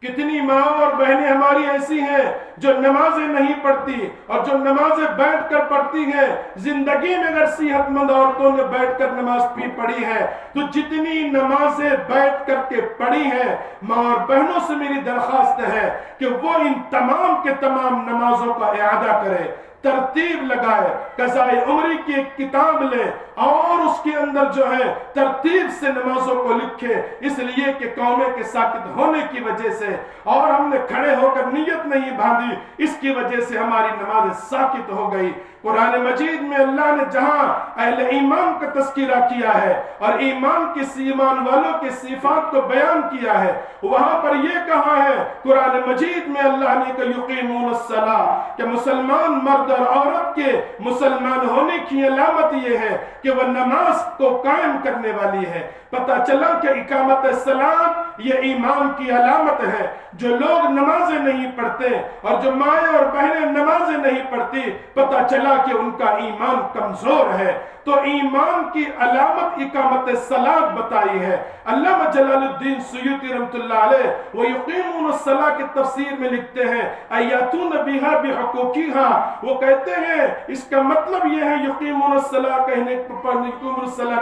کتنی ماں اور بہنیں ہماری ایسی ہیں جو نمازیں نہیں پڑھتی اور جو نمازیں بیٹھ کر پڑھتی ہیں۔ زندگی میں اگر صحت مند عورتوں نے بیٹھ کر نماز پڑھی ہے تو جتنی نمازیں بیٹھ کر کے پڑھی ہیں، ماں اور بہنوں سے میری درخواست ہے کہ وہ ان تمام کے تمام نمازوں کا اعادہ کرے، ترتیب لگائے، قضاء عمری کی ایک کتاب لے اور اس کے اندر جو ہے ترتیب سے نمازوں کو لکھے، اس لیے کہ قومے کے ساکت ہونے کی وجہ سے اور ہم نے کھڑے ہو کر نیت نہیں باندھی، اس کی وجہ سے ہماری نماز ساکت ہو گئی۔ قرآن مجید میں اللہ نے جہاں اہل ایمان کا تذکرہ کیا ہے اور ایمان والوں کے صفات کو بیان کیا ہے، وہاں پر یہ کہا ہے قرآن مجید میں اللہ نے کہ یقیمون الصلاۃ، کہ مسلمان مرد اور عورت کے مسلمان ہونے کی علامت یہ ہے کہ وہ نماز کو قائم کرنے والی ہے۔ پتہ چلا کہ اقامت الصلاۃ یہ ایمان کی علامت ہے۔ جو لوگ نمازیں نہیں پڑھتے اور جو مائیں اور بہنیں نمازیں نہیں پڑھتی، پتہ چلا کہ ان کا ایمان کمزور ہے۔ تو ایمان کی علامت اقامت الصلاۃ بتائی ہے۔ علامہ جلال الدین سیوطی رحمۃ اللہ علیہ وہ یقیمون الصلاۃ کی تفسیر میں لکھتے ہیں ایاتون بہا بحقوقہا، وہ کہتے ہیں اس کا مطلب یہ ہے یقیمون الصلاۃ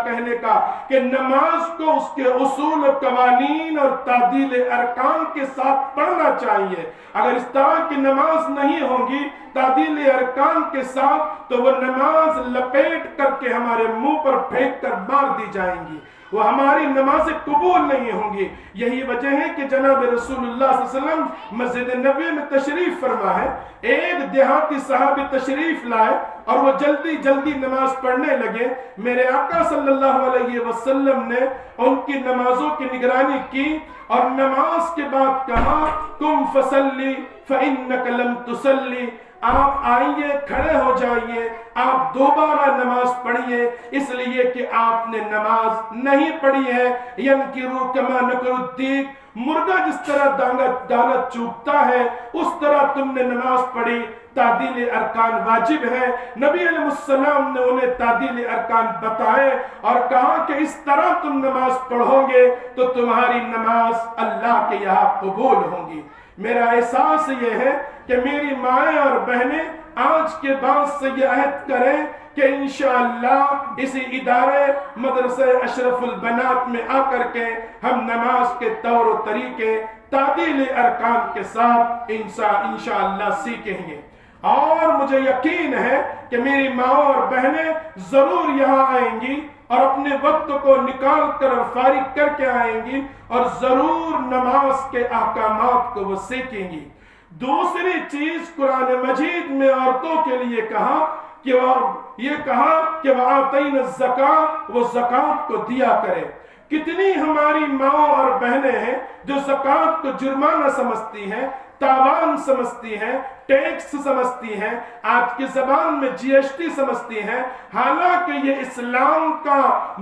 کہنے کا کہ نماز کو اس کے اصول قوانین اور تعدیل ارکان کے ساتھ پڑھنا چاہیے۔ اگر اس طرح کی نماز نہیں ہوگی تعدیل ارکان کے ساتھ تو وہ نماز لپیٹ کر کے ہمارے منہ پر پھینک کر مار دی جائیں گی، وہ ہماری نمازیں قبول نہیں ہوں گی۔ یہی وجہ ہے کہ جناب رسول اللہ صلی اللہ علیہ وسلم مسجد نبوی میں تشریف فرما ہے، ایک دیہاتی صحابی تشریف لائے اور وہ جلدی جلدی نماز پڑھنے لگے۔ میرے آقا صلی اللہ علیہ وسلم نے ان کی نمازوں کی نگرانی کی اور نماز کے بعد کہا قم فصلی فإنک لم تصلی، آپ آئیے، کھڑے ہو جائیے، آپ دوبارہ نماز پڑھیے، اس لیے کہ آپ نے نماز نہیں پڑھی ہے۔ ینکرو کما نکر الدیک، مرغا جس طرح دانا چوبتا ہے اس طرح تم نے نماز پڑھی۔ تعدیل ارکان واجب ہے، نبی علیہ السلام نے انہیں تعدیل ارکان بتائے اور کہا کہ اس طرح تم نماز پڑھو گے تو تمہاری نماز اللہ کے یہاں قبول ہوگی۔ میرا احساس یہ ہے کہ میری مائیں اور بہنیں آج کے بعد سے یہ عہد کریں کہ انشاءاللہ اسی ادارے مدرسہ اشرف البنات میں آ کر کے ہم نماز کے طور و طریقے تعدیل ارکان کے ساتھ انشاءاللہ سیکھیں گے۔ اور مجھے یقین ہے کہ میری ماں اور بہنیں ضرور یہاں آئیں گی اور اپنے وقت کو نکال کر اور فارغ کر کے آئیں گی اور ضرور نماز کے احکامات کو وہ سیکھیں گی۔ دوسری چیز قرآن مجید میں عورتوں کے لیے کہا کہ وَآتَيْنَ الزَّكَاةَ، وہ زکوٰۃ کو دیا کرے۔ کتنی ہماری ماں اور بہنیں ہیں جو زکوٰۃ کو جرمانہ سمجھتی ہیں، تاوان سمجھتی ہیں، ٹیکس سمجھتی ہیں، آج کی زبان میں جی ایس ٹی سمجھتی ہیں، حالانکہ یہ اسلام کا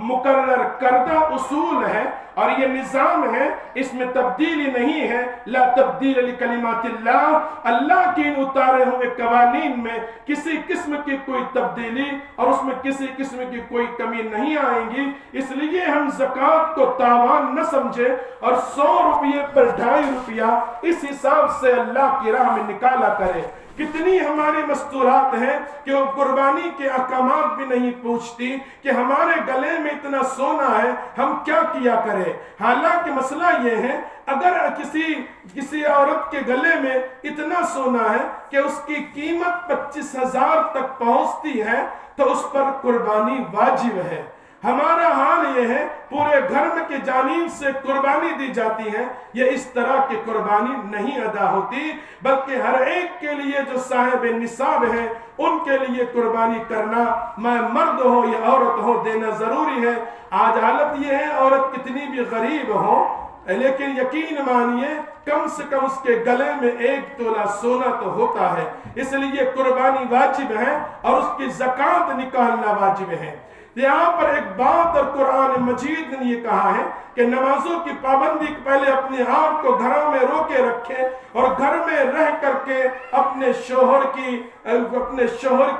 مقرر کردہ اصول ہے اور یہ نظام ہے، اس میں تبدیلی نہیں ہے۔ لا تبدیل لکلمات اللہ، اللہ کی اتارے ہوئے قوانین میں کسی قسم کی کوئی تبدیلی اور اس میں کسی قسم کی کوئی کمی نہیں آئیں گی۔ اس لیے ہم زکوٰۃ کو تاوان نہ سمجھے اور 100 روپیے پر 2.5 روپیہ اس حساب سے اللہ کی راہ میں نکالا کرے۔ کتنی ہماری مستورات ہیں کہ وہ قربانی کے احکامات بھی نہیں پوچھتی کہ ہمارے گلے میں اتنا سونا ہے، ہم کیا کیا کریں۔ حالانکہ مسئلہ یہ ہے، اگر کسی عورت کے گلے میں اتنا سونا ہے کہ اس کی قیمت 25,000 تک پہنچتی ہے تو اس پر قربانی واجب ہے۔ ہمارا حال یہ ہے، پورے گھر میں کی جانب سے قربانی دی جاتی ہے، یہ اس طرح کی قربانی نہیں ادا ہوتی، بلکہ ہر ایک کے لیے جو صاحب نصاب ہے ان کے لیے قربانی کرنا، میں مرد ہو یا عورت ہو، دینا ضروری ہے۔ آج حالت یہ ہے، عورت کتنی بھی غریب ہو لیکن یقین مانیے کم سے کم اس کے گلے میں 1 تولہ سونا تو ہوتا ہے، اس لیے قربانی واجب ہے اور اس کی زکوٰۃ نکالنا واجب ہے۔ یہاں پر ایک بات اور قرآن مجید نے یہ کہا ہے کہ نمازوں کی پابندی پہلے اپنے آپ کو گھروں میں روکے رکھے اور گھر میں رہ کر کے اپنے شوہر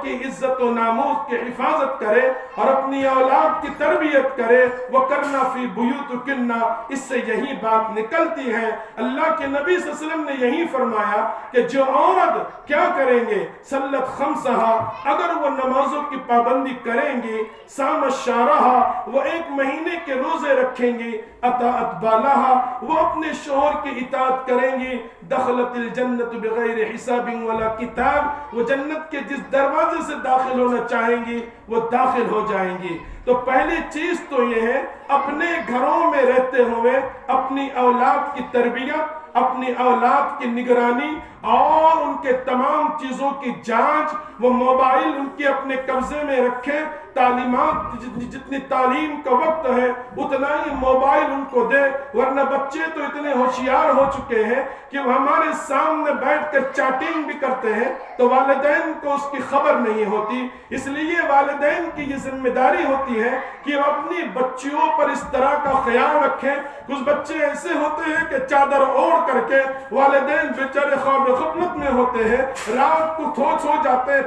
کی عزت و ناموس کی حفاظت کرے اور اپنی اولاد کی تربیت کرے۔ وَقَرْنَ فِي بُيُوتِكُنَّ، اس سے یہی بات نکلتی ہے۔ اللہ کے نبی صلی اللہ علیہ وسلم نے یہی فرمایا کہ جو عورت کیا کریں گے، صلت خمسہا، اگر وہ نمازوں کی پابندی کریں گی، صام شہرہا، وہ 1 مہینے کے روزے رکھیں گی، اطاعت بالہا، وہ اپنے شوہر کی اطاعت کریں گی، دخلت الجنت بغیر حساب ولا کتاب، وہ جنت کے جس دروازے سے داخل ہونا چاہیں گی وہ داخل ہو جائیں گی۔ تو پہلی چیز تو یہ ہے، اپنے گھروں میں رہتے ہوئے اپنی اولاد کی تربیت، اپنی اولاد کی نگرانی اور ان کے تمام چیزوں کی جانچ، وہ موبائل ان کے اپنے قبضے میں رکھیں، تعلیمات جتنی تعلیم کا وقت ہے اتنا ہی موبائل ان کو دے، ورنہ بچے تو اتنے ہوشیار ہو چکے ہیں کہ وہ ہمارے سامنے بیٹھ کر چیٹنگ بھی کرتے ہیں تو والدین کو اس کی خبر نہیں ہوتی۔ اس لیے والدین کی یہ ذمہ داری ہوتی ہے کہ وہ اپنی بچیوں پر اس طرح کا خیال رکھیں۔ کچھ بچے ایسے ہوتے ہیں کہ چادر اوڑھ کر کے والدین بیچارے خواب غفلت میں ہوتے ہیں، رات کو سو جاتے ہیں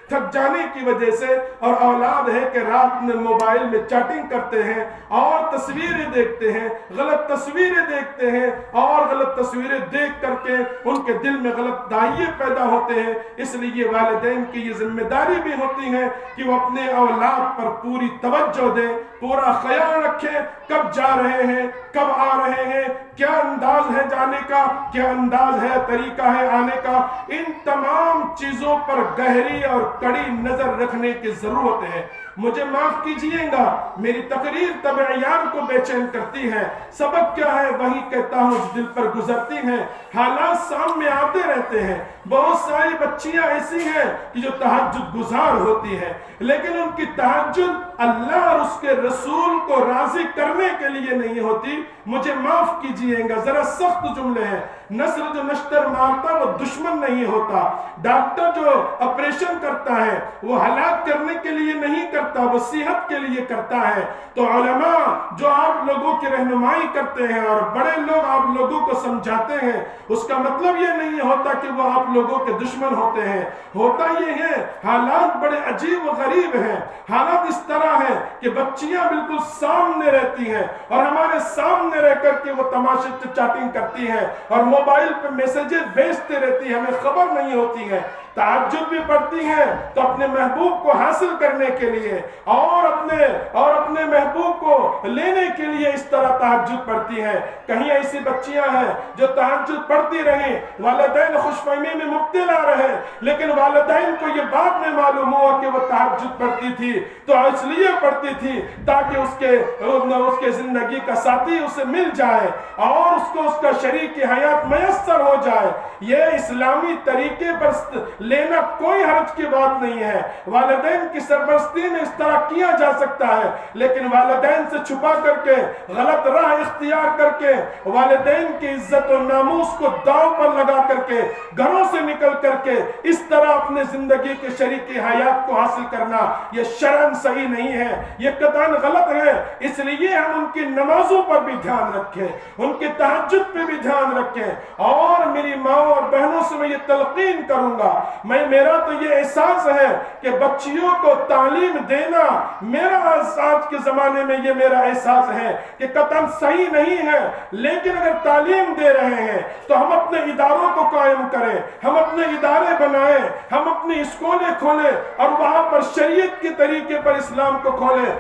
تھک جانے کی وجہ سے، اور اولاد ہے کہ رات میں موبائل میں چیٹنگ کرتے ہیں اور تصویریں دیکھتے ہیں، غلط تصویریں دیکھتے ہیں اور غلط تصویریں دیکھ کر کے ان کے دل میں غلط دائیں پیدا ہوتے ہیں۔ اس لیے والدین کی یہ ذمہ داری بھی ہوتی ہے کہ وہ اپنے اولاد پر پوری توجہ دیں، پورا خیال رکھیں، کب جا رہے ہیں، کب آ رہے ہیں، کیا انداز ہے جانے کا، کیا انداز ہے، طریقہ ہے آنے کا۔ ان تمام چیزوں پر گہری اور کڑی نظر رکھنے کی ضرورت ہے۔ مجھے معاف کیجئے گا، میری تقریر طبعیان کو بے چین کرتی ہے، سبق کیا ہے وہی کہتا ہوں جو دل پر گزرتی ہیں، حالات سامنے آتے رہتے ہیں۔ بہت ساری بچیاں ایسی ہیں کہ جو تہجد گزار ہوتی ہیں، لیکن ان کی تہجد اللہ اور اس کے رسول کو راضی کرنے کے لیے نہیں ہوتی۔ مجھے معاف کیجئے گا، ذرا سخت جملے ہیں، نسل جو نشتر مارتا وہ دشمن نہیں ہوتا، ڈاکٹر جو آپریشن کرتا ہے وہ ہلاک کرنے کے لیے نہیں کرتا، وہ صحت کے لیے کرتا ہے۔ تو علماء جو آپ لوگوں کی رہنمائی کرتے ہیں اور بڑے لوگ آپ لوگوں کو سمجھاتے ہیں، اس کا مطلب یہ نہیں ہوتا کہ وہ آپ لوگوں کے دشمن ہوتے ہیں۔ ہوتا یہ ہے حالات بڑے عجیب و غریب ہیں، حالات اس طرح ہے کہ بچیاں بالکل سامنے رہتی ہیں اور ہمارے سامنے رہ کر کے وہ تماشے چیٹنگ کرتی ہیں اور موبائل پہ میسیجز بھیجتے رہتی ہیں، ہمیں خبر نہیں ہوتی ہے تہجد بھی پڑھتی ہیں تو اپنے محبوب کو حاصل کرنے کے لیے اور اپنے محبوب کو لینے کے لیے اس طرح تہجد پڑھتی ہیں۔ کہیں ایسی بچیاں ہیں جو تہجد پڑھتی رہیں، والدین خوش فہمی میں مبتلا رہے، لیکن والدین کو یہ بعد میں معلوم ہوا کہ وہ تہجد پڑھتی تھی تو اس لیے پڑھتی تھی تاکہ اس کے زندگی کا ساتھی اسے مل جائے اور اس کو اس کا شریک حیات میسر ہو جائے۔ یہ اسلامی طریقے پر لینا کوئی حرج کی بات نہیں ہے، والدین کی سرپرستی میں اس طرح کیا جا سکتا ہے، لیکن والدین سے چھپا کر کے، غلط راہ اختیار کر کے، والدین کی عزت و ناموس کو داؤ پر لگا کر کے، گھروں سے نکل کر کے اس طرح اپنے زندگی کے شریک حیات کو حاصل کرنا یہ شرعاً صحیح نہیں ہے، یہ قطعاً غلط ہے۔ اس لیے ہم ان کی نمازوں پر بھی دھیان رکھیں، ان کی تہجد پہ بھی دھیان رکھیں، اور میری ماں اور بہنوں سے میں یہ تلقین کروں گا، میرا تو یہ احساس ہے کہ بچیوں کو تعلیم دینا، میرا آج کے زمانے میں یہ میرا احساس ہے کہ قطعاً صحیح نہیں ہے، لیکن اگر تعلیم دے رہے ہیں تو ہم اپنے اداروں کو قائم کریں، ہم اپنے ادارے بنائیں، ہم اپنی اسکولیں کھولیں اور وہاں پر شریعت کے طریقے پر اسلام کو کھولیں،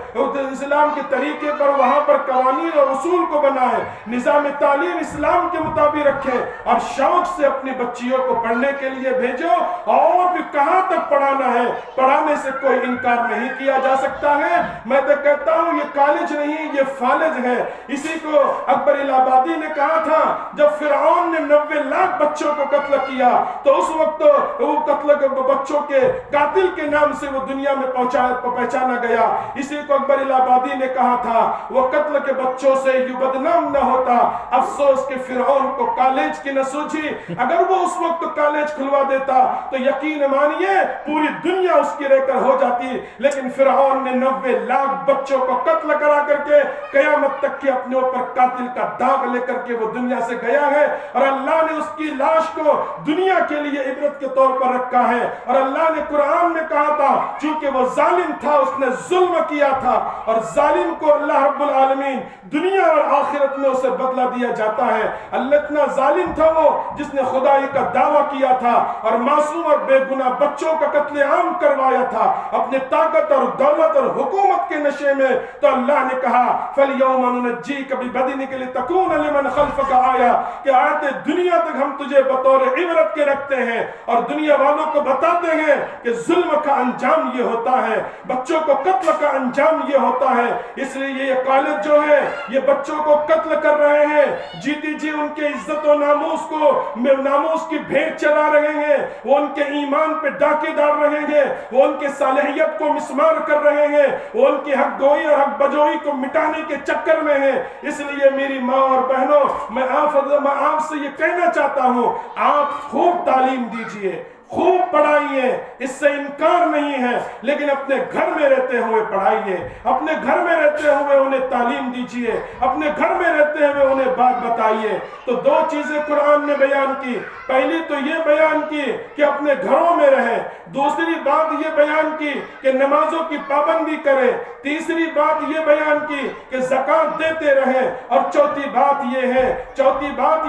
اسلام کے طریقے پر وہاں پر قوانین اور اصول کو بنائیں، نظام تعلیم اسلام کے مطابق رکھیں، اور شوق سے اپنی بچیوں کو پڑھنے کے لیے بھیجو۔ اور بھی کہاں تک پڑھانا ہے، پڑھانے سے کوئی انکار نہیں کیا جا سکتا ہے۔ میں تو کہتا ہوں یہ کالج نہیں، یہ فالج ہے۔ اسی کو اکبر الہ آبادی نے کہا تھا جب فرعون نے 90 لاکھ بچوں کو قتل کیا تو اس وقت وہ قتل بچوں کے قاتل کے نام سے وہ دنیا میں پہچانا گیا۔ اسی کو اکبر الہ آبادی نے کہا تھا وہ قتل کے بچوں سے یوں بدنام نہ ہوتا، افسوس کہ فرعون کو کالج کی نہ سوچی، اگر وہ اس وقت کالج کھلوا دیتا تو یقین مانیے پوری دنیا اس کی رہ کر ہو جاتی، لیکن فرعون نے 90 لاکھ بچوں کو قتل کرا کر کے قیامت تک کے اپنے اوپر قاتل کا داغ لے کر کے وہ دنیا سے گیا ہے، اور اللہ نے اس کی لاش کو دنیا کے لیے عبرت کے طور پر رکھا ہے۔ اور اللہ نے قرآن میں کہا تھا چونکہ وہ ظالم تھا، اس نے ظلم کیا تھا، اور ظالم کو اللہ رب العالمین دنیا اور آخرت میں اسے بدلہ دیا جاتا ہے۔ اللہ اتنا ظالم تھا وہ جس نے خدائی کا دعویٰ کیا تھا اور معصوم اور بے گناہ بچوں کا قتل عام کروایا تھا اپنے طاقت اور دولت اور حکومت کے نشے میں، تو اللہ نے کہا فَالْيَوْمَ نُنَجِّيكَ بِبَدَنِكَ لِتَكُونَ لِمَنْ خَلْفَكَ آیَةً، کہ آیت دنیا تک ہم تجھے بطور عبرت کے رکھتے ہیں اور دنیا والوں کو بتاتے ہیں کہ ظلم کا انجام یہ ہوتا ہے، بچوں کو قتل کا انجام یہ ہوتا ہے۔ اس لیے یہ کالج جو ہے یہ بچوں کو قتل کر رہے ہیں، جیتی جی ان کے عزت و ناموس کی بھیڑ چلا رہے ہیں، وہ ان کے ایمان پہ ڈاکے ڈال رہے ہیں، وہ ان کے صالحیت کو مسمار کر رہے ہیں، وہ ان کی حق گوئی اور حق بجوئی کو مٹانے کے چکر میں ہیں۔ اس لیے میری ماں اور بہنوں، میں آپ سے یہ کہنا چاہتا ہوں، آپ خوب تعلیم دیجئے، خوب پڑھائیے، اس سے انکار نہیں ہے، لیکن اپنے گھر میں رہتے ہوئے پڑھائیے، اپنے گھر میں رہتے ہوئے انہیں تعلیم دیجیے، اپنے گھر میں رہتے ہوئے انہیں بات بتائیے۔ تو دو چیزیں قرآن نے بیان کی، پہلی تو یہ بیان کی کہ اپنے گھروں میں رہیں، دوسری بات یہ بیان کی کہ نمازوں کی پابندی کریں، تیسری بات یہ بیان کی کہ زکوٰۃ دیتے رہیں، اور چوتھی بات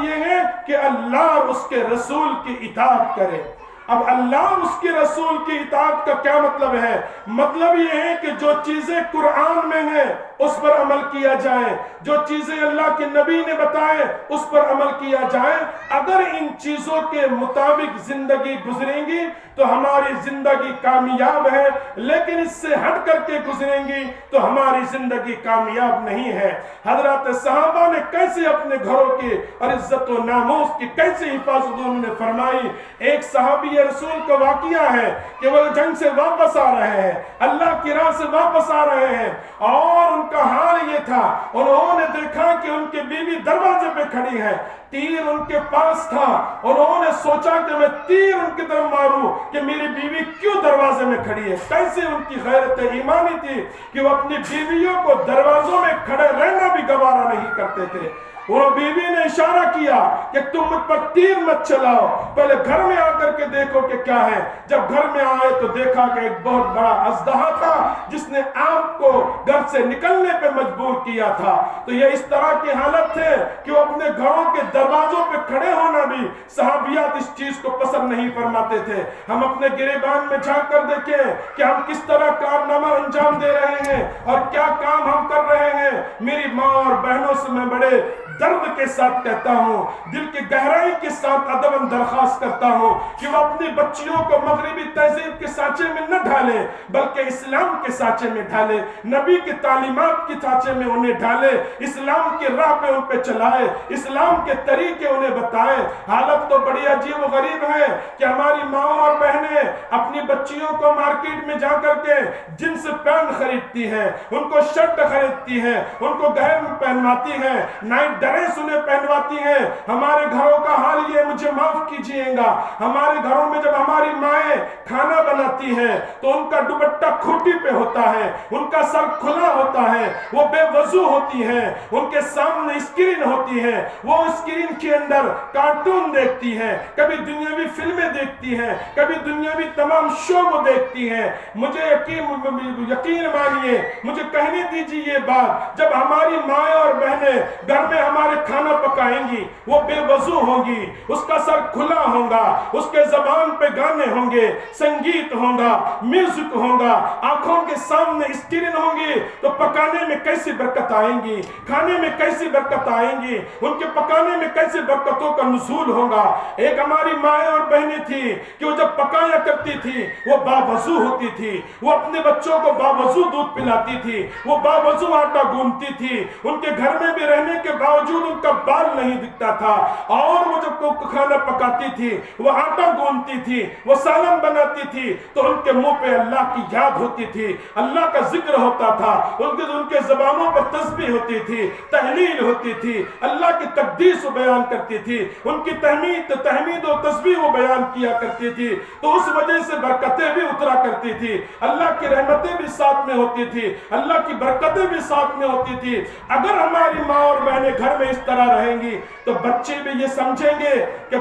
یہ ہے کہ اللہ اور اس کے رسول کی اطاعت کریں۔ اب اللہ اور اس کے رسول کی اطاعت کا کیا مطلب ہے؟ مطلب یہ ہے کہ جو چیزیں قرآن میں ہیں اس پر عمل کیا جائے، جو چیزیں اللہ کے نبی نے بتائے اس پر عمل کیا جائے۔ اگر ان چیزوں کے مطابق زندگی گزریں گی تو ہماری زندگی کامیاب ہے، لیکن اس سے ہٹ کر کے گزریں گی تو ہماری زندگی کامیاب نہیں ہے۔ حضرات صحابہ نے کیسے اپنے گھروں کی اور عزت و ناموس کی کیسے حفاظت انہوں نے فرمائی۔ ایک صحابی رسول کا واقعہ ہے کہ وہ جنگ سے واپس آ رہے ہیں، اللہ کی راہ سے واپس آ رہے ہیں، اور ان کا حال یہ تھا، انہوں نے دیکھا کہ ان کی بیوی دروازے پہ کھڑی ہے، تیر ان کے پاس تھا، انہوں نے سوچا کہ میں تیر ان کی طرف ماروں کہ میری بیوی کیوں دروازے میں کھڑی ہے۔ کیسے ان کی غیرت ایمانی تھی کہ وہ اپنی بیویوں کو دروازوں میں کھڑے رہنا بھی گوارا نہیں کرتے تھے۔ وہ بیوی نے اشارہ کیا کہ تم مجھ پر تیر مت چلاؤ، پہلے گھر میں آ کر کے دیکھو کہ کیا ہے۔ جب گھر میں آئے تو دیکھا کہ ایک بہت بڑا اژدہا تھا جس نے آپ کو گھر سے نکلنے پہ مجبور کیا تھا۔ تو یہ اس طرح کی حالت ہے کہ وہ اپنے گھروں کے دروازوں پہ کھڑے ہونا بھی صحابیات اس چیز کو پسند نہیں فرماتے تھے۔ ہم اپنے گریبان میں جھانک کر دیکھیں کہ ہم کس طرح کارنامہ انجام دے رہے ہیں اور کیا کام ہم کر رہے ہیں۔ میری ماں اور بہنوں سے میں بڑے درد کے ساتھ کہتا ہوں، دل کی گہرائی کے ساتھ ادباً درخواست کرتا ہوں کہ وہ اپنی بچیوں کو مغربی تہذیب کے سانچے میں نہ ڈھالیں، بلکہ اسلام کے سانچے میں ڈھالیں، نبی کی تعلیمات کے سانچے میں انہیں ڈھالیں، اسلام کی راہ پہ ان پہ چلائے، اسلام کے طریقے انہیں بتائیں۔ حالت تو بڑی عجیب و غریب ہے کہ ہماری ماں اور بہنیں اپنی بچیوں کو مارکیٹ میں جا کر کے جنس پینٹ خریدتی ہیں، ان کو شرٹ خریدتی ہیں، ان کو گہن پہنواتی ہیں، نائٹ ڈریس انہیں پہنواتی ہیں۔ ہمارے گھروں کا حال یہ، مجھے معاف کیجئے گا، ہمارے گھروں میں جب ہماری مائیں کھانا بناتی ہیں تو ان کا دوپٹہ کھوٹی پہ ہوتا ہے، ان کا سر کھلا ہوتا ہے، وہ بے وضو ہوتی ہیں، ان کے سامنے اسکرین ہوتی ہے، وہ اسکرین کے اندر کارٹون دیکھتی ہیں، کبھی دنیاوی فلمیں دیکھتی ہیں، کبھی دنیاوی تمام شو وہ دیکھتی ہیں۔ مجھے یقین مانیے، مجھے کہنے دیجیے یہ بات، جب ہماری مائیں اور بہنیں گھر میں ہمارے کھانا پکائیں گی، وہ بے وضو ہوں گی، اس کا سر کھلا ہوگا، اس کے زبان پہ گانے ہوں گے، سنگیت ہوگا، میوزک ہوگا، آنکھوں کے سامنے اسکرین ہوں گی، تو پکانے میں کیسی برکت آئیں گی، کھانے میں کیسی برکت آئیں گی، ان کے پکانے میں کیسی برکتوں کا نزول ہوگا۔ ایک ہماری مائیں اور بہنیں تھی کہ وہ جب پکایا کرتی تھی وہ باوضو ہوتی تھی، وہ اپنے بچوں کو باوضو دودھ پلاتی تھی، وہ باوضو آٹا گوندتی تھی، ان کے گھر میں بھی رہنے کے باوجود ان کا بال نہیں دکھتا تھا، اور وہ جب کھانا پکاتی تھی، وہ آٹا گوندتی تھی، وہ سالن بناتی تھی، تو ان کے منہ پہ اللہ کی یاد ہوتی تھی، اللہ کا ذکر ہوتا تھا، ان کے زبانوں پر تسبیح ہوتی تھی، تحلیل ہوتی تھی، اللہ کی تقدیس وہ بیان کرتی تھی، ان کی تحمید و تسبیح وہ بیان کیا کرتی تھی، تو اس وجہ سے برکتیں بھی اترا کرتی تھی، اللہ کی رحمتیں بھی ساتھ میں ہوتی تھی، اللہ کی برکتیں بھی ساتھ میں ہوتی تھی۔ اگر ہماری ماں اور بہنیں گھر میں اس طرح رہیں گی تو بچے بھی یہ سمجھیں گے کہ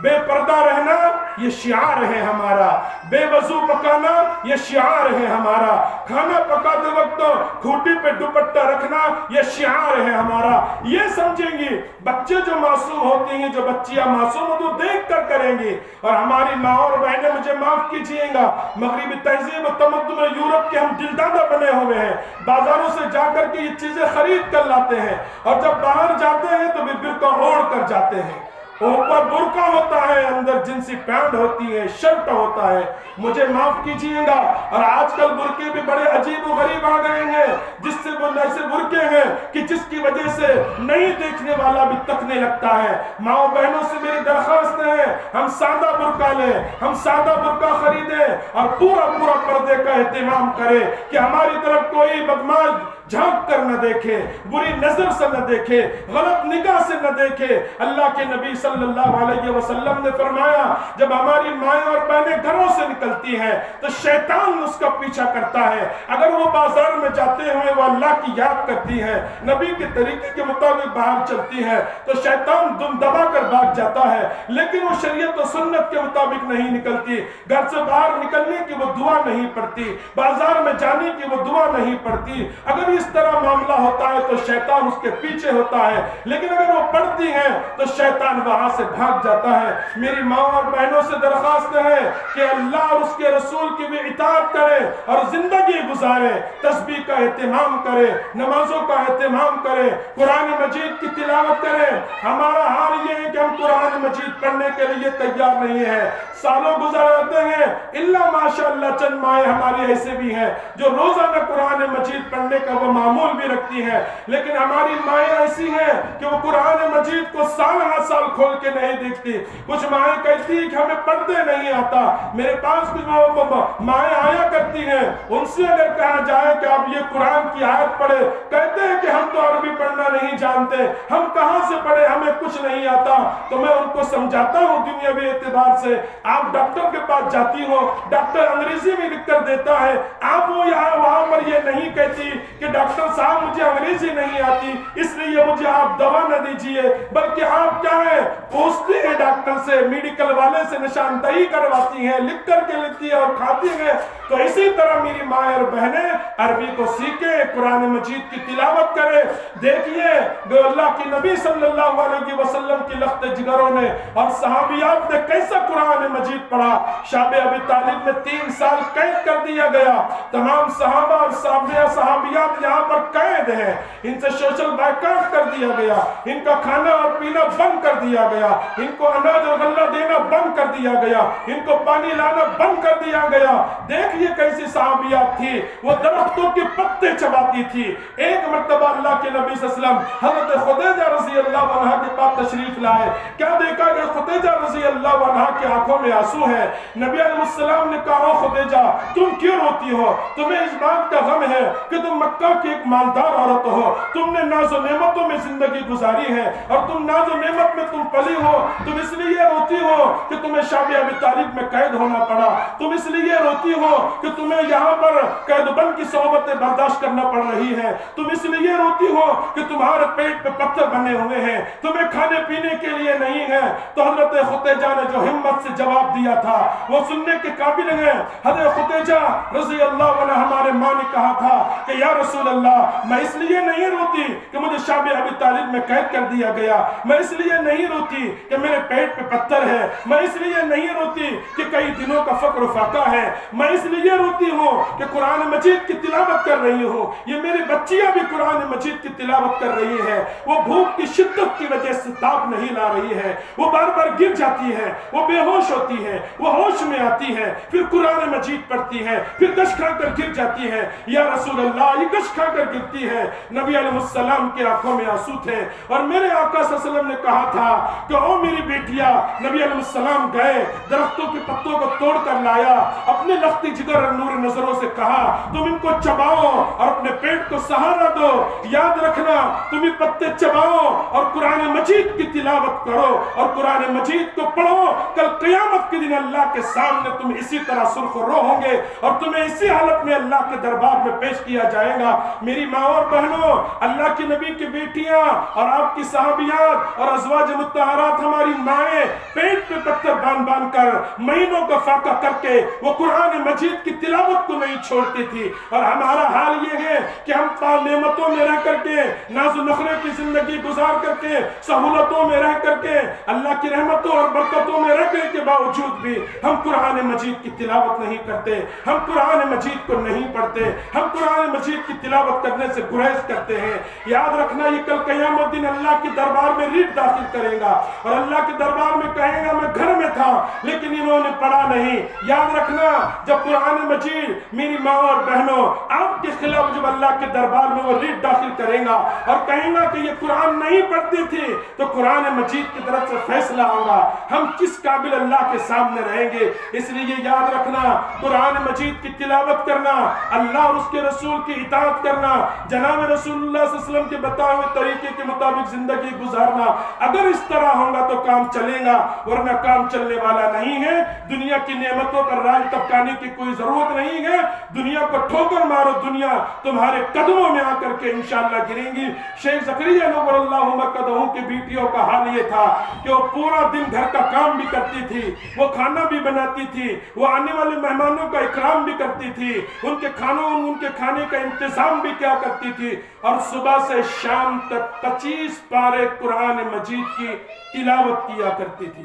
بے پردہ رہنا یہ شعار ہے ہمارا، بے وضو پکانا یہ شعار ہے ہمارا، کھانا پکاتے وقت کھوٹی پہ دوپٹہ رکھنا یہ شعار ہے ہمارا، یہ سمجھیں گی۔ بچے جو معصوم ہوتے ہیں، جو بچیاں معصوم ہوتے ہیں، دیکھ کر کریں گی۔ اور ہماری ماں اور بہنیں، مجھے معاف کیجیے گا، مغربی تہذیب و تمدن یورپ کے ہم دلدادہ بنے ہوئے ہیں، بازاروں سے جا کر کے یہ چیزیں خرید کر لاتے ہیں، اور جب باہر جاتے ہیں تو برقع اوڑھ کر جاتے ہیں، اوپر برقع ہوتا ہے، اندر جنسی پینٹ ہوتی ہے، شرٹ ہوتا ہے۔ مجھے معاف کیجیے گا، اور آج کل برقعے بھی بڑے عجیب و غریب آ گئے ہیں، جس سے وہ ایسے برقعے ہیں کہ جس کی وجہ سے نہیں دیکھنے والا بھی تکنے لگتا ہے۔ ماں بہنوں سے میری درخواست ہے، ہم سادہ برقع لیں، ہم سادہ برقع خریدیں، اور پورا پردے کا اہتمام کریں کہ ہماری طرف کوئی بدماش جھانک کر نہ دیکھے، بری نظر سے نہ دیکھے، غلط نگاہ سے نہ دیکھے۔ اللہ کے نبی صلی اللہ علیہ وسلم نے فرمایا، جب ہماری مائیں اور بہنیں گھروں سے نکلتی ہیں تو شیطان اس کا پیچھا کرتا ہے۔ اگر وہ بازار میں جاتے ہوئے وہ اللہ کی یاد کرتی ہیں، نبی کے طریقے کے مطابق باہر چلتی ہیں، تو شیطان دم دبا کر بھاگ جاتا ہے، لیکن وہ شریعت و سنت کے مطابق نہیں نکلتی، گھر سے باہر نکلنے کی وہ دعا نہیں پڑھتی، بازار میں جانے کی وہ دعا نہیں پڑھتی۔ اگر اس طرح معاملہ ہوتا ہے تو شیطان اس کے پیچھے ہوتا ہے، لیکن اگر وہ پڑھتی ہیں تو شیطان وہاں سے بھاگ جاتا ہے۔ میری ماں اور بہنوں سے درخواست ہے کہ اللہ اور اس کے رسول کی بھی اطاعت کرے اور زندگی گزارے، تسبیح کا اہتمام کرے، نمازوں کا اہتمام کرے، قرآن مجید کی تلاوت کرے۔ ہمارا حال یہ ہے کہ ہم قرآن مجید پڑھنے کے لیے تیار نہیں ہیں، سالوں گزارتے ہیں، الا ماشاءاللہ چند مائیں ہماری ایسے بھی ہیں جو روزانہ قرآن مجید پڑھنے کا وہ معمول بھی رکھتی ہیں، لیکن ہماری مائیں ایسی ہیں کہ وہ قرآن مجید کو سال ہر سال کھول کے نہیں دیکھتی۔ کچھ مائیں کہتی ہیں کہ ہمیں پڑھنے نہیں آتا۔ میرے پاس کچھ مائیں آیا کرتی ہیں، ان سے اگر کہا جائے کہ آپ یہ قرآن کی آیت پڑھے، کہتے ہیں کہ ہم تو تو عربی پڑھنا نہیں جانتے، ہم کہاں سے پڑھے، ہمیں کچھ نہیں آتا۔ تو میں ان کو سمجھاتا ہوں دنیاوی اعتبار سے، آپ ڈاکٹر کے پاس جاتی ہو، ڈاکٹر انگریزی میں لکھ کر دیتا ہے، آپ وہ یہاں وہاں پر یہ نہیں کہتی کہ ڈاکٹر صاحب مجھے انگریزی نہیں آتی اس لیے مجھے آپ دوا نہ دیجئے، بلکہ آپ کیا ہے پوچھتے ہیں ڈاکٹر سے، میڈیکل والے سے نشاندہی کرواتی ہیں، لکھ کر کے لیتی ہے اور کھاتی ہیں۔ تو اسی طرح میری ماں اور بہنیں عربی کو سیکھیں، قرآن مجید کی تلاوت کریں۔ دیکھیے جو اللہ کی نبی صلی اللہ علیہ وسلم کی لخت جگروں نے اور صحابیات نے کیسا قرآن مجید پڑھا۔ شاب ابی طالب میں 3 سال قید کر دیا گیا، تمام صحابہ اور صحابیات یہاں پر قید ہیں، ان سے سوشل بائیکاٹ کر دیا گیا، ان کا کھانا اور پینا بند کر دیا گیا، ان کو اناج اور غلہ دینا بند کر دیا گیا، ان کو پانی لانا بند کر دیا گیا۔ دیکھیے کیسی صحابیات تھی، وہ درختوں کے پتے چباتی تھی۔ ایک مرتبہ اللہ کے نبی صلی اللہ علیہ وسلم حضرت خدیجہ رضی اللہ عنہا کے پاس تشریف لائے، کیا دیکھا کہ خدیجہ رضی اللہ عنہا کی آنکھوں میں آنسو ہے۔ نبی علیہ السلام نے کہا خدیجہ تم کیوں روتی ہو، تمہیں اس بات کا غم ہے کہ تم مکہ کی ایک مالدار عورت ہو، تم نے ناز و نعمتوں میں زندگی گزاری ہے اور تم ناز و نعمت میں تم پلی ہو، تم اس لیے روتی ہو کہ تمہیں شاب ابی طالب میں قید ہونا پڑا، تم اس لیے روتی ہو کہ تمہیں یہاں پر قید بند کی صحبتیں برداشت کرنا پڑ رہی ہے، تم اس لیے روتی ہو کہ تمہارے پیٹ پہ پتھر بنے ہوئے ہیں، تمہیں کھانے پینے کے لیے نہیں ہے۔ تو حضرت خدیجہ نے جو ہمت سے جواب دیا تھا وہ سننے کے قابل ہے۔ حضرت خدیجہ رضی اللہ عنہ ہمارے ماں نے کہا تھا کہ یا رسول اللہ میں اس لیے نہیں روتی کہ مجھے شاب ابی طالب میں قید کر دیا گیا، میں اس لیے نہیں روتی کہ میرے پیٹ پہ پتھر ہے، میں اس لیے نہیں روتی کہ کئی دنوں کا فقر و فاقہ ہے، میں اس لیے روتی ہوں کہ قرآن مجید کی تلاوت کر رہی ہوں، یہ میری بچیاں بھی قرآن مجید کی تلاوت کر رہی ہے، وہ بھوک کی شدت کی وجہ سے تاب نہیں لا رہی ہے، وہ بار بار گر جاتی ہے، وہ بے ہوش ہوتی ہے، وہ ہوش میں آتی ہے، پھر قرآن مجید پڑھتی ہے، پھر کش کھا کر گر جاتی ہے۔ یا رسول اللہ یہ کش کھا کر گرتی ہے۔ نبی علیہ السلام کے آنکھوں میں آنسو تھے اور میرے آقا صلی اللہ علیہ وسلم نے کہا تھا کہ او میری بیٹیا، نبی علیہ السلام گئے درختوں کے پتوں کو توڑ کر لایا، اپنے لختی جگر اور نور نظروں سے کہا تم ان کو چباؤ اور اپنے پیٹ کو سہارا دو، یاد رکھنا تم یہ پتے چباؤ اور قرآن مجید کی تلاوت کرو اور قرآن مجید کو پڑھو، کل قیامت کے دن اللہ کے سامنے تم اسی طرح سرخ رو ہوں گے اور تمہیں اسی حالت میں اللہ کے دربار میں پیش کیا جائے گا۔ میری ماں اور بہنوں، اللہ کی نبی کی بیٹیاں اور آپ کی صحابیات اور ازواج مطہرات ہماری مائیں پیٹ پہ پتھر باندھ باندھ کر مہینوں کا فاقہ کر کے وہ قرآن مجید کی تلاوت کو نہیں چھوڑتی تھی، اور ہمارا حال یہ ہے کہ ہم نعمتوں میں رہ کر کے، ناز و نخرے کی زندگی گزار کر کے، سہولتوں میں رہ کر کے، اللہ کی رحمتوں اور برکتوں میں رہ کے باوجود بھی ہم قرآن مجید کی تلاوت نہیں کرتے، ہم قرآن مجید کو نہیں پڑھتے، ہم قرآن مجید کی تلاوت کرنے سے گریز کرتے ہیں۔ یاد رکھنا یہ کل قیامت دن اللہ کے دربار میں ریٹ داخل کرے گا اور اللہ کے دربار میں کہے گا میں گھر میں تھا لیکن انہوں نے پڑھا نہیں۔ یاد رکھنا جب قرآن مجید میری ماں اور بہنوں آپ کے خلاف جب اللہ کے دربار میں وہ ریٹ داخل کرے گا اور کہیں گا کہ یہ قرآن نہیں پڑھتی تھی، تو قرآن مجید کی طرف سے فیصلہ ہوگا ہم کس قابل اللہ کے سامنے رہیں گے۔ اس لیے یاد رکھنا قرآن مجید کی تلاوت کرنا، اللہ اور اس کے رسول کی اطاعت کرنا، جناب رسول اللہ صلی اللہ علیہ وسلم کے بتائے ہوئے طریقے کے مطابق زندگی گزارنا، اگر اس طرح ہوگا تو کام چلے گا، ورنہ کام چلنے والا نہیں ہے۔ دنیا کی نعمتوں پر راج ٹپکانے کی کوئی ضرورت نہیں ہے، دنیا کو ٹھوکر مارو، دنیا تمہارے قدموں میں آ کر کے انشاءاللہ گریں گی۔ شیخ زکریا نور اللہ مرکزہ کی بیٹیوں کا حال یہ تھا کہ وہ پورا دن گھر کا کام بھی کرتی تھی، وہ کھانا بھی بناتی تھی، وہ آنے والے مہمانوں کا اکرام بھی کرتی تھی، ان کے کھانے کا انتظام بھی کیا کرتی تھی، اور صبح سے شام تک 25 پارے قرآن مجید کی تلاوت کیا کرتی تھی۔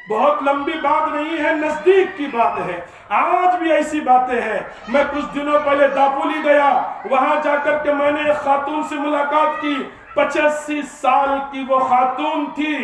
بہت لمبی بات نہیں ہے، نزدیک کی بات ہے، آج بھی ایسی باتیں ہیں۔ میں کچھ دنوں پہلے داپولی گیا، وہاں جا کر کے میں نے ایک خاتون سے ملاقات کی، 85 سال کی وہ خاتون تھی،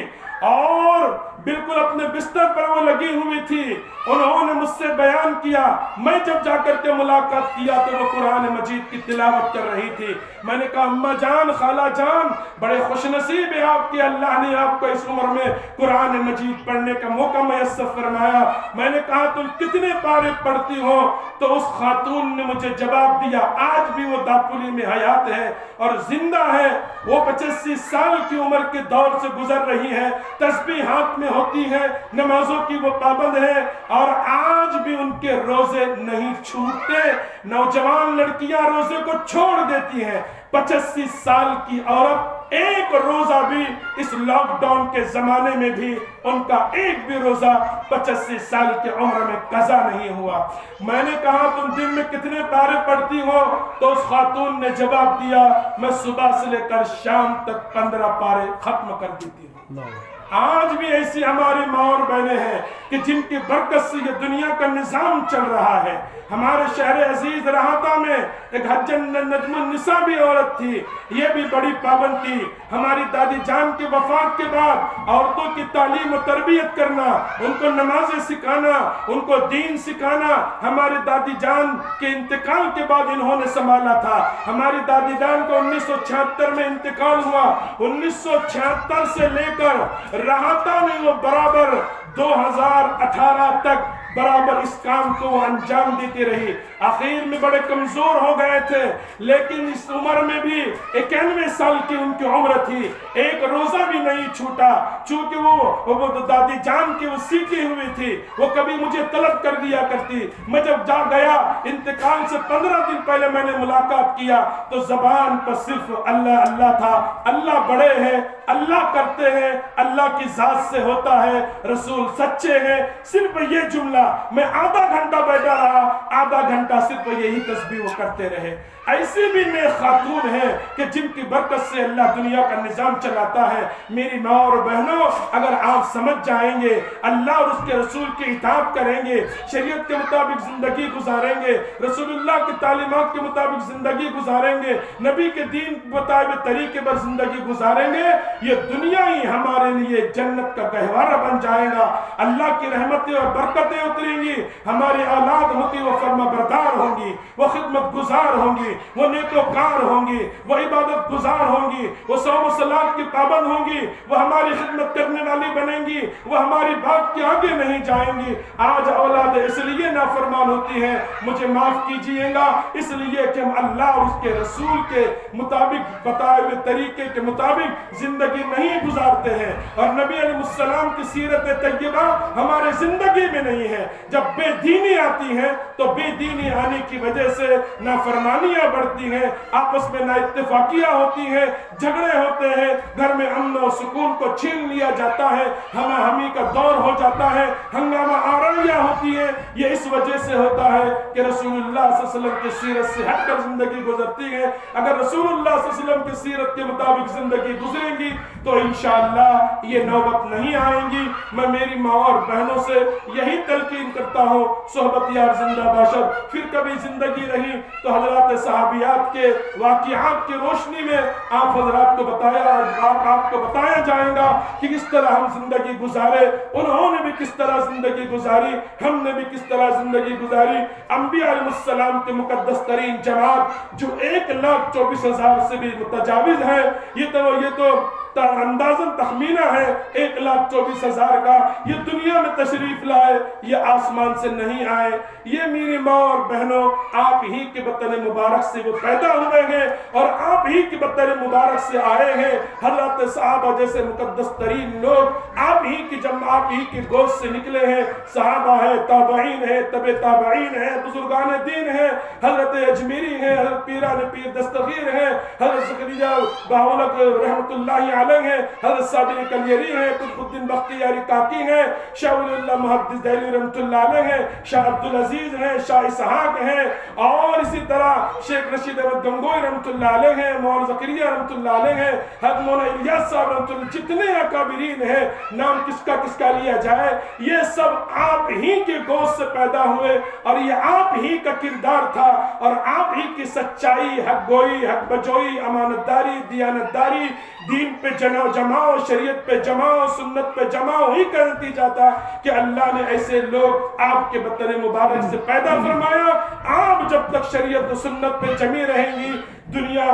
اور بالکل اپنے بستر پر وہ لگی ہوئی تھی. انہوں نے مجھ سے بیان کیا, میں جب جا کر کے ملاقات کیا تو وہ قرآن مجید کی تلاوت کر رہی تھی. میں نے کہا اماں جان, خالہ جان, بڑے خوش نصیب ہے آپ کی, اللہ نے آپ کو اس عمر میں قرآن مجید پڑھنے کا موقع میسر فرمایا. میں نے کہا تم کتنے پارے پڑھتی ہو؟ تو اس خاتون نے مجھے جواب دیا, آج بھی وہ داپولی میں حیات ہے اور زندہ ہے. وہ 85 سال کی عمر کے دور سے گزر رہی ہے, تسبیح ہاتھ میں ہوتی ہے, نمازوں کی وہ پابند ہے اور آج بھی ان کے روزے نہیں چھوٹتے. نوجوان لڑکیاں روزے کو چھوڑ دیتی ہیں. 85 سال کی عورت ایک روزہ بھی اس لاک ڈاؤن کے زمانے میں بھی ان کا ایک بھی روزہ 85 سال کی عمر میں قضا نہیں ہوا. میں نے کہا تم دن میں کتنے پارے پڑھتی ہو؟ تو اس خاتون نے جواب دیا, میں صبح سے لے کر شام تک 15 پارے ختم کر دیتی ہوں. آج بھی ایسی ہماری ماں اور بہنیں ہیں کہ جن کی برکت سے یہ دنیا کا نظام چل رہا ہے. ہمارے شہر عزیز رہاتا میں ایک حجن نجم النساء بھی عورت تھی, یہ بھی بڑی پابند تھی. ہماری دادی جان کی وفات کے بعد عورتوں کی تعلیم و تربیت کرنا, ان کو نمازیں سکھانا, ان کو دین سکھانا, ہماری دادی جان کے انتقال کے بعد انہوں نے سنبھالا تھا. ہماری دادی جان کو 1976 میں انتقال ہوا. 1976 سے لے کر رہاتا میں وہ برابر 2018 تک برابر اس کام کو انجام دیتی رہی. آخر میں بڑے کمزور ہو گئے تھے, لیکن اس عمر میں بھی 91 سال کی ان کی عمر تھی, ایک روزہ بھی نہیں چھوٹا. چونکہ وہ دادی جان کی وہ سیکھی ہوئی تھی, وہ کبھی مجھے طلب کر دیا کرتی. میں جب جا گیا انتقال سے 15 دن پہلے میں نے ملاقات کیا تو زبان پر صرف اللہ اللہ تھا. اللہ بڑے ہیں, اللہ کرتے ہیں, اللہ کی ذات سے ہوتا ہے, رسول سچے ہیں. صرف یہ جملہ میں آدھا گھنٹہ بیٹھا رہا, آدھا گھنٹہ صرف یہی تسبیح وہ کرتے رہے. ایسی بھی نیک خاتون ہیں کہ جن کی برکت سے اللہ دنیا کا نظام چلاتا ہے. میری ماں اور بہنوں, اگر آپ سمجھ جائیں گے, اللہ اور اس کے رسول کی اطاعت کریں گے, شریعت کے مطابق زندگی گزاریں گے, رسول اللہ کی تعلیمات کے مطابق زندگی گزاریں گے, نبی کے دین مطابق طریقے پر زندگی گزاریں گے, یہ دنیا ہی ہمارے لیے جنت کا گہوارہ بن جائے گا. اللہ کی رحمتیں اور برکتیں اتریں گی, ہماری اولاد ہوتی وہ فرما بردار ہوں گی, وہ خدمت گزار ہوں گی, وہ نیکوکار ہوں گی, وہ عبادت گزار ہوں گی, وہ صوم و صلات کی پابند ہوں گی, وہ ہماری خدمت کرنے والی بنیں گی, وہ ہماری بات کے آگے نہیں جائیں گی. آج اولاد اس لیے نافرمان ہوتی ہے, مجھے معاف کیجئے گا, اس لیے کہ ہم اللہ اور اس کے رسول کے مطابق بتائے ہوئے طریقے کے مطابق زندگی نہیں گزارتے ہیں, اور نبی علیہ السلام کی سیرت طیبہ ہمارے زندگی میں نہیں ہے. جب بے دینی آتی ہے تو بے دینی آنے کی وجہ سے نافرمانیاں بڑھتی ہیں, آپس میں نا اتفاقیاں ہوتی ہیں, جھگڑے ہوتے ہیں, گھر میں امن و سکون کو چھین لیا جاتا ہے, ہمہ ہمی کا دور ہو جاتا ہے, ہنگامہ آرائیاں ہوتی ہیں. یہ اس وجہ سے ہوتا ہے کہ رسول اللہ صلی اللہ علیہ وسلم کی سیرت سے ہٹ کر زندگی گزرتی ہے. اگر رسول اللہ صلی اللہ علیہ وسلم کی سیرت کے مطابق زندگی گزریں گی تو انشاءاللہ یہ نوبت نہیں آئیں گی. میں میری ماں اور بہنوں سے یہی تلقین کرتا ہوں, صحبت یار زندہ باشد. پھر کبھی زندگی رہی تو حضرات صحابیات کے واقعات کی روشنی میں آپ حضرات کو آپ کو بتایا جائے گا کہ کس طرح ہم زندگی گزارے, انہوں نے بھی کس طرح زندگی گزاری, ہم نے بھی کس طرح زندگی گزاری. انبیاء علیہ السلام کے مقدس ترین جماعت جو 1,24,000 سے بھی متجاوز ہے, یہ تو اندازاً تخمینہ ہے 1,24,000 کا, یہ دنیا میں تشریف لائے, یہ آسمان سے نہیں آئے. یہ میری ماں اور بہنوں آپ ہی کے وطن مبارک سے وہ پیدا ہوئے ہیں اور آپ ہی کے وطن مبارک سے آئے ہیں. حضرت صحابہ جیسے مقدس ترین لوگ آپ ہی کی گوشت سے نکلے ہیں. صحابہ ہیں, تابعین ہیں, تبع تابعین ہیں, بزرگان دین ہیں, حضرت اجمیری ہیں, حضرت پیران پیر دستگیر ہیں, حضرت زکریا باولک رحمت اللہ علیہ ہیں, حضرت صابر کلیری ہیں, قطب الدین بختیاری کاکی ہیں, شاہ ولی اللہ محدث دہلوی رحمت اللہ علیہ ہیں, شاہ عبدالعزیز ہیں, شاہ اسحاق ہیں, اور اسی طرح شیخ رشید احمد گنگوئی رحمت اللہ علیہ ہیں, مولانا زکریا رحمت اللہ علیہ ہیں, حضرت مولانا الیاس صاحب رحمت اللہ, جتنے اکابرین ہیں, نام کس کا لیا جائے, یہ سب آپ ہی کے گوشت سے پیدا ہوئے اور یہ آپ ہی کا کردار تھا اور آپ ہی کی سچائی, حق گوئی, حق بجوئی, امانت داری, دیانت داری, دین پہ جماؤ، شریعت پہ جماؤ، سنت پہ جماؤ ہی کا نتیجہ تھا کہ اللہ نے ایسے لوگ آپ کے بطن مبارک سے پیدا فرمایا۔ آپ جب تک شریعت و سنت پہ جمی رہیں گی، دنیا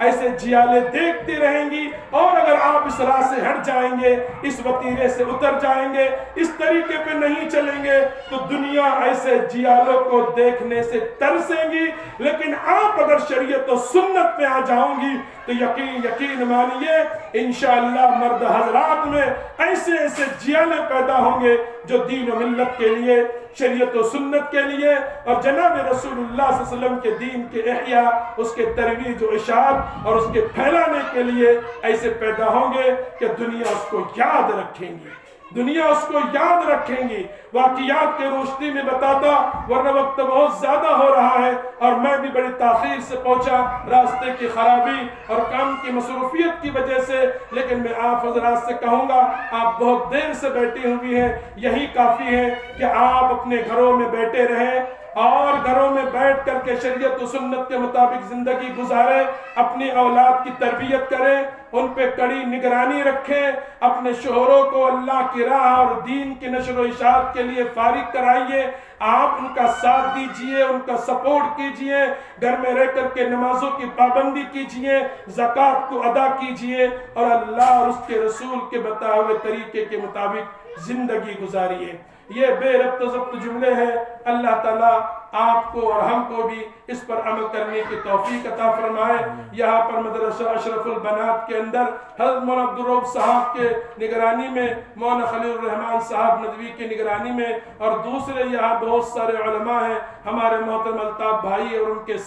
ایسے جیالے دیکھتی رہیں گی، اور اگر آپ اس راہ سے ہٹ جائیں گے، اس وتیرے سے اتر جائیں گے، اس طریقے پہ نہیں چلیں گے، تو دنیا ایسے جیالوں کو دیکھنے سے ترسیں گی۔ لیکن آپ اگر شریعت و سنت پہ آ جاؤں گی تو یقین مانیے انشاءاللہ مرد حضرات میں ایسے ایسے جیالے پیدا ہوں گے جو دین و ملت کے لیے، شریعت و سنت کے لیے اور جناب رسول اللہ صلی اللہ علیہ وسلم کے دین کے احیاء، اس کے ترویج و اشاعت اور اس کے پھیلانے کے لیے ایسے پیدا ہوں گے کہ دنیا اس کو یاد رکھیں گی، دنیا اس کو یاد رکھیں گی۔ واقعات کے روشنی میں بتاتا، ورنہ وقت بہت زیادہ ہو رہا ہے اور میں بھی بڑی تاخیر سے پہنچا، راستے کی خرابی اور کام کی مصروفیت کی وجہ سے، لیکن میں آپ حضرات سے کہوں گا، آپ بہت دیر سے بیٹھی ہوئی ہیں، یہی کافی ہے کہ آپ اپنے گھروں میں بیٹھے رہیں اور گھروں میں بیٹھ کر کے شریعت و سنت کے مطابق زندگی گزاریں، اپنی اولاد کی تربیت کریں، ان پہ کڑی نگرانی رکھیں، اپنے شوہروں کو اللہ کی راہ اور دین کی نشر و اشاعت کے لیے فارغ کرائیے، آپ ان کا ساتھ دیجئے، ان کا سپورٹ کیجئے، گھر میں رہ کر کے نمازوں کی پابندی کیجئے، زکوٰۃ کو ادا کیجئے اور اللہ اور اس کے رسول کے بتائے ہوئے طریقے کے مطابق زندگی گزاریے۔ یہ بے ربط و ضبط جملے ہیں، اللہ تعالیٰ آپ کو اور ہم کو بھی اس پر عمل کرنے کی توفیق عطا فرمائے۔ یہاں پر مدرسہ اشرف البنات کے اندر حضرت مولانا عبدالرؤوف صاحب کے نگرانی میں، مولانا خلیل الرحمن صاحب ندوی کی نگرانی میں اور دوسرے یہاں بہت سارے علماء ہیں، ہمارے محترم الطاف بھائی اور ان کے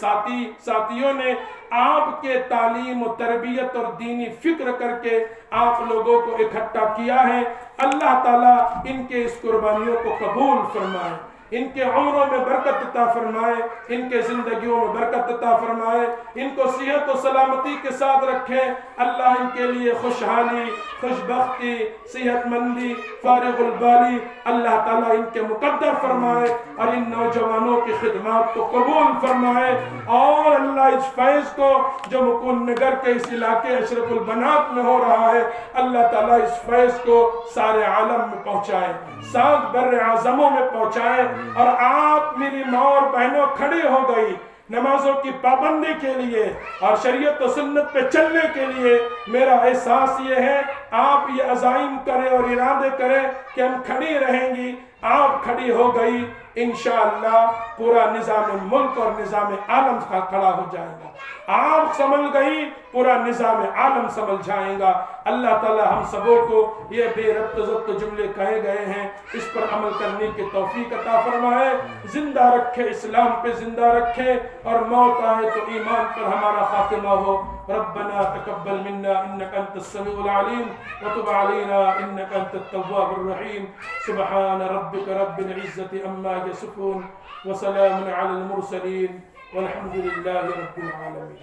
ساتھیوں نے آپ کے تعلیم و تربیت اور دینی فکر کر کے آپ لوگوں کو اکٹھا کیا ہے۔ اللہ تعالیٰ ان کے اس قربانیوں کو قبول فرمائے، ان کے عمروں میں برکت عطا فرمائے، ان کے زندگیوں میں برکت عطا فرمائے، ان کو صحت و سلامتی کے ساتھ رکھے۔ اللہ ان کے لیے خوشحالی، خوشبختی، صحت مندی، فارغ البالی اللہ تعالیٰ ان کے مقدر فرمائے اور ان نوجوانوں کی خدمات کو قبول فرمائے، اور اللہ اس فیض کو جو مکن نگر کے اس علاقے اشرف البنات میں ہو رہا ہے، اللہ تعالیٰ اس فیض کو سارے عالم میں پہنچائے، 7 بر اعظموں میں پہنچائے۔ اور آپ میری ماں اور بہنوں کھڑی ہو گئی نمازوں کی پابندی کے لیے اور شریعت و سنت پہ چلنے کے لیے۔ میرا احساس یہ ہے آپ یہ عزائم کریں اور ارادے کریں کہ ہم کھڑی رہیں گی، آپ کھڑی ہو گئی، انشاءاللہ پورا نظام ملک اور نظام عالم کا کھڑا ہو جائے گا۔ آپ سنبھل گئی، پورا نظام عالم سنبھل جائے گا۔ اللہ تعالی ہم سبوں کو یہ بے ربط و ضبط جملے کہے گئے ہیں، اس پر عمل کرنے کی توفیق عطا فرمائے، زندہ رکھے، اسلام پہ زندہ رکھے، اور موت آئے تو ایمان پر ہمارا خاتمہ ہو۔ ربنا تقبل منا انك انت السميع العليم وتب علينا انك انت التواب الرحيم۔ سبحان ربك رب العزة عما يصفون وسلام على المرسلين والحمد لله رب العالمين۔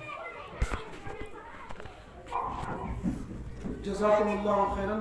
جزاكم الله خيرا۔